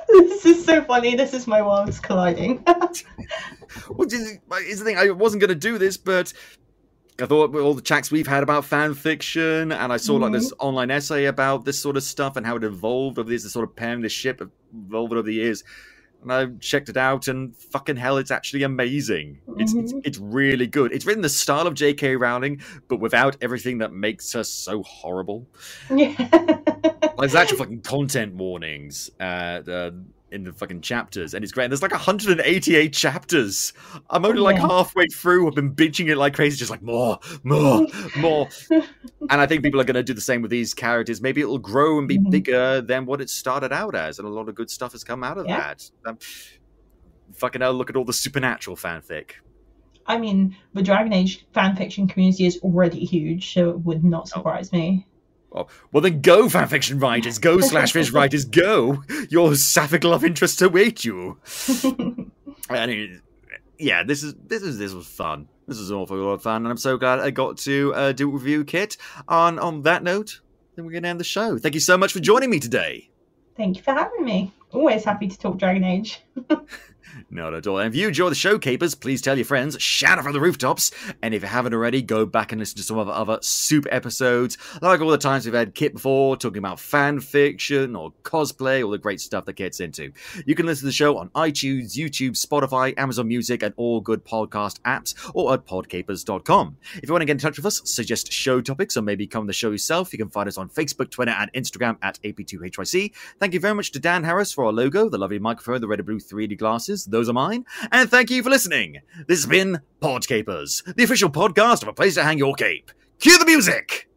This is so funny. This is my worlds colliding. Well, is the thing. I wasn't going to do this, but I thought with all the chats we've had about fan fiction, and I saw like this online essay about this sort of stuff and how it evolved over this sort of pairing this ship evolved over the years. And I checked it out, and fucking hell, it's actually amazing. It's really good. It's written the style of J.K. Rowling, but without everything that makes her so horrible. Yeah. There's actual fucking content warnings. in the fucking chapters, and it's great. And there's like 188 chapters. I'm only like halfway through. I've been binging it like crazy, just like more. And I think people are going to do the same with these characters. Maybe it'll grow and be bigger than what it started out as, and a lot of good stuff has come out of that. Fucking hell, look at all the Supernatural fanfic. I mean, the Dragon Age fanfiction community is already huge, so it would not surprise me. Oh, well then go, fanfiction writers, go /fish writers, go! Your sapphic love interests await you. And yeah, this was fun. This was an awful lot of fun, and I'm so glad I got to do a review kit. On that note, then we're gonna end the show. Thank you so much for joining me today. Thank you for having me. Always happy to talk Dragon Age. Not at all. And if you enjoy the show, Capers, please tell your friends, shout it from the rooftops. And if you haven't already, go back and listen to some of the other super episodes, like all the times we've had Kit before, talking about fan fiction or cosplay, all the great stuff that Kit's into. You can listen to the show on iTunes, YouTube, Spotify, Amazon Music, and all good podcast apps, or at podcapers.com. If you want to get in touch with us, suggest show topics, or maybe come on the show yourself, you can find us on Facebook, Twitter, and Instagram at AP2HYC. Thank you very much to Dan Harris for our logo, the lovely microphone, the red and blue 3D glasses. Those are mine. And thank you for listening. This has been Podcapers, the official podcast of a place to hang your cape. Cue the music!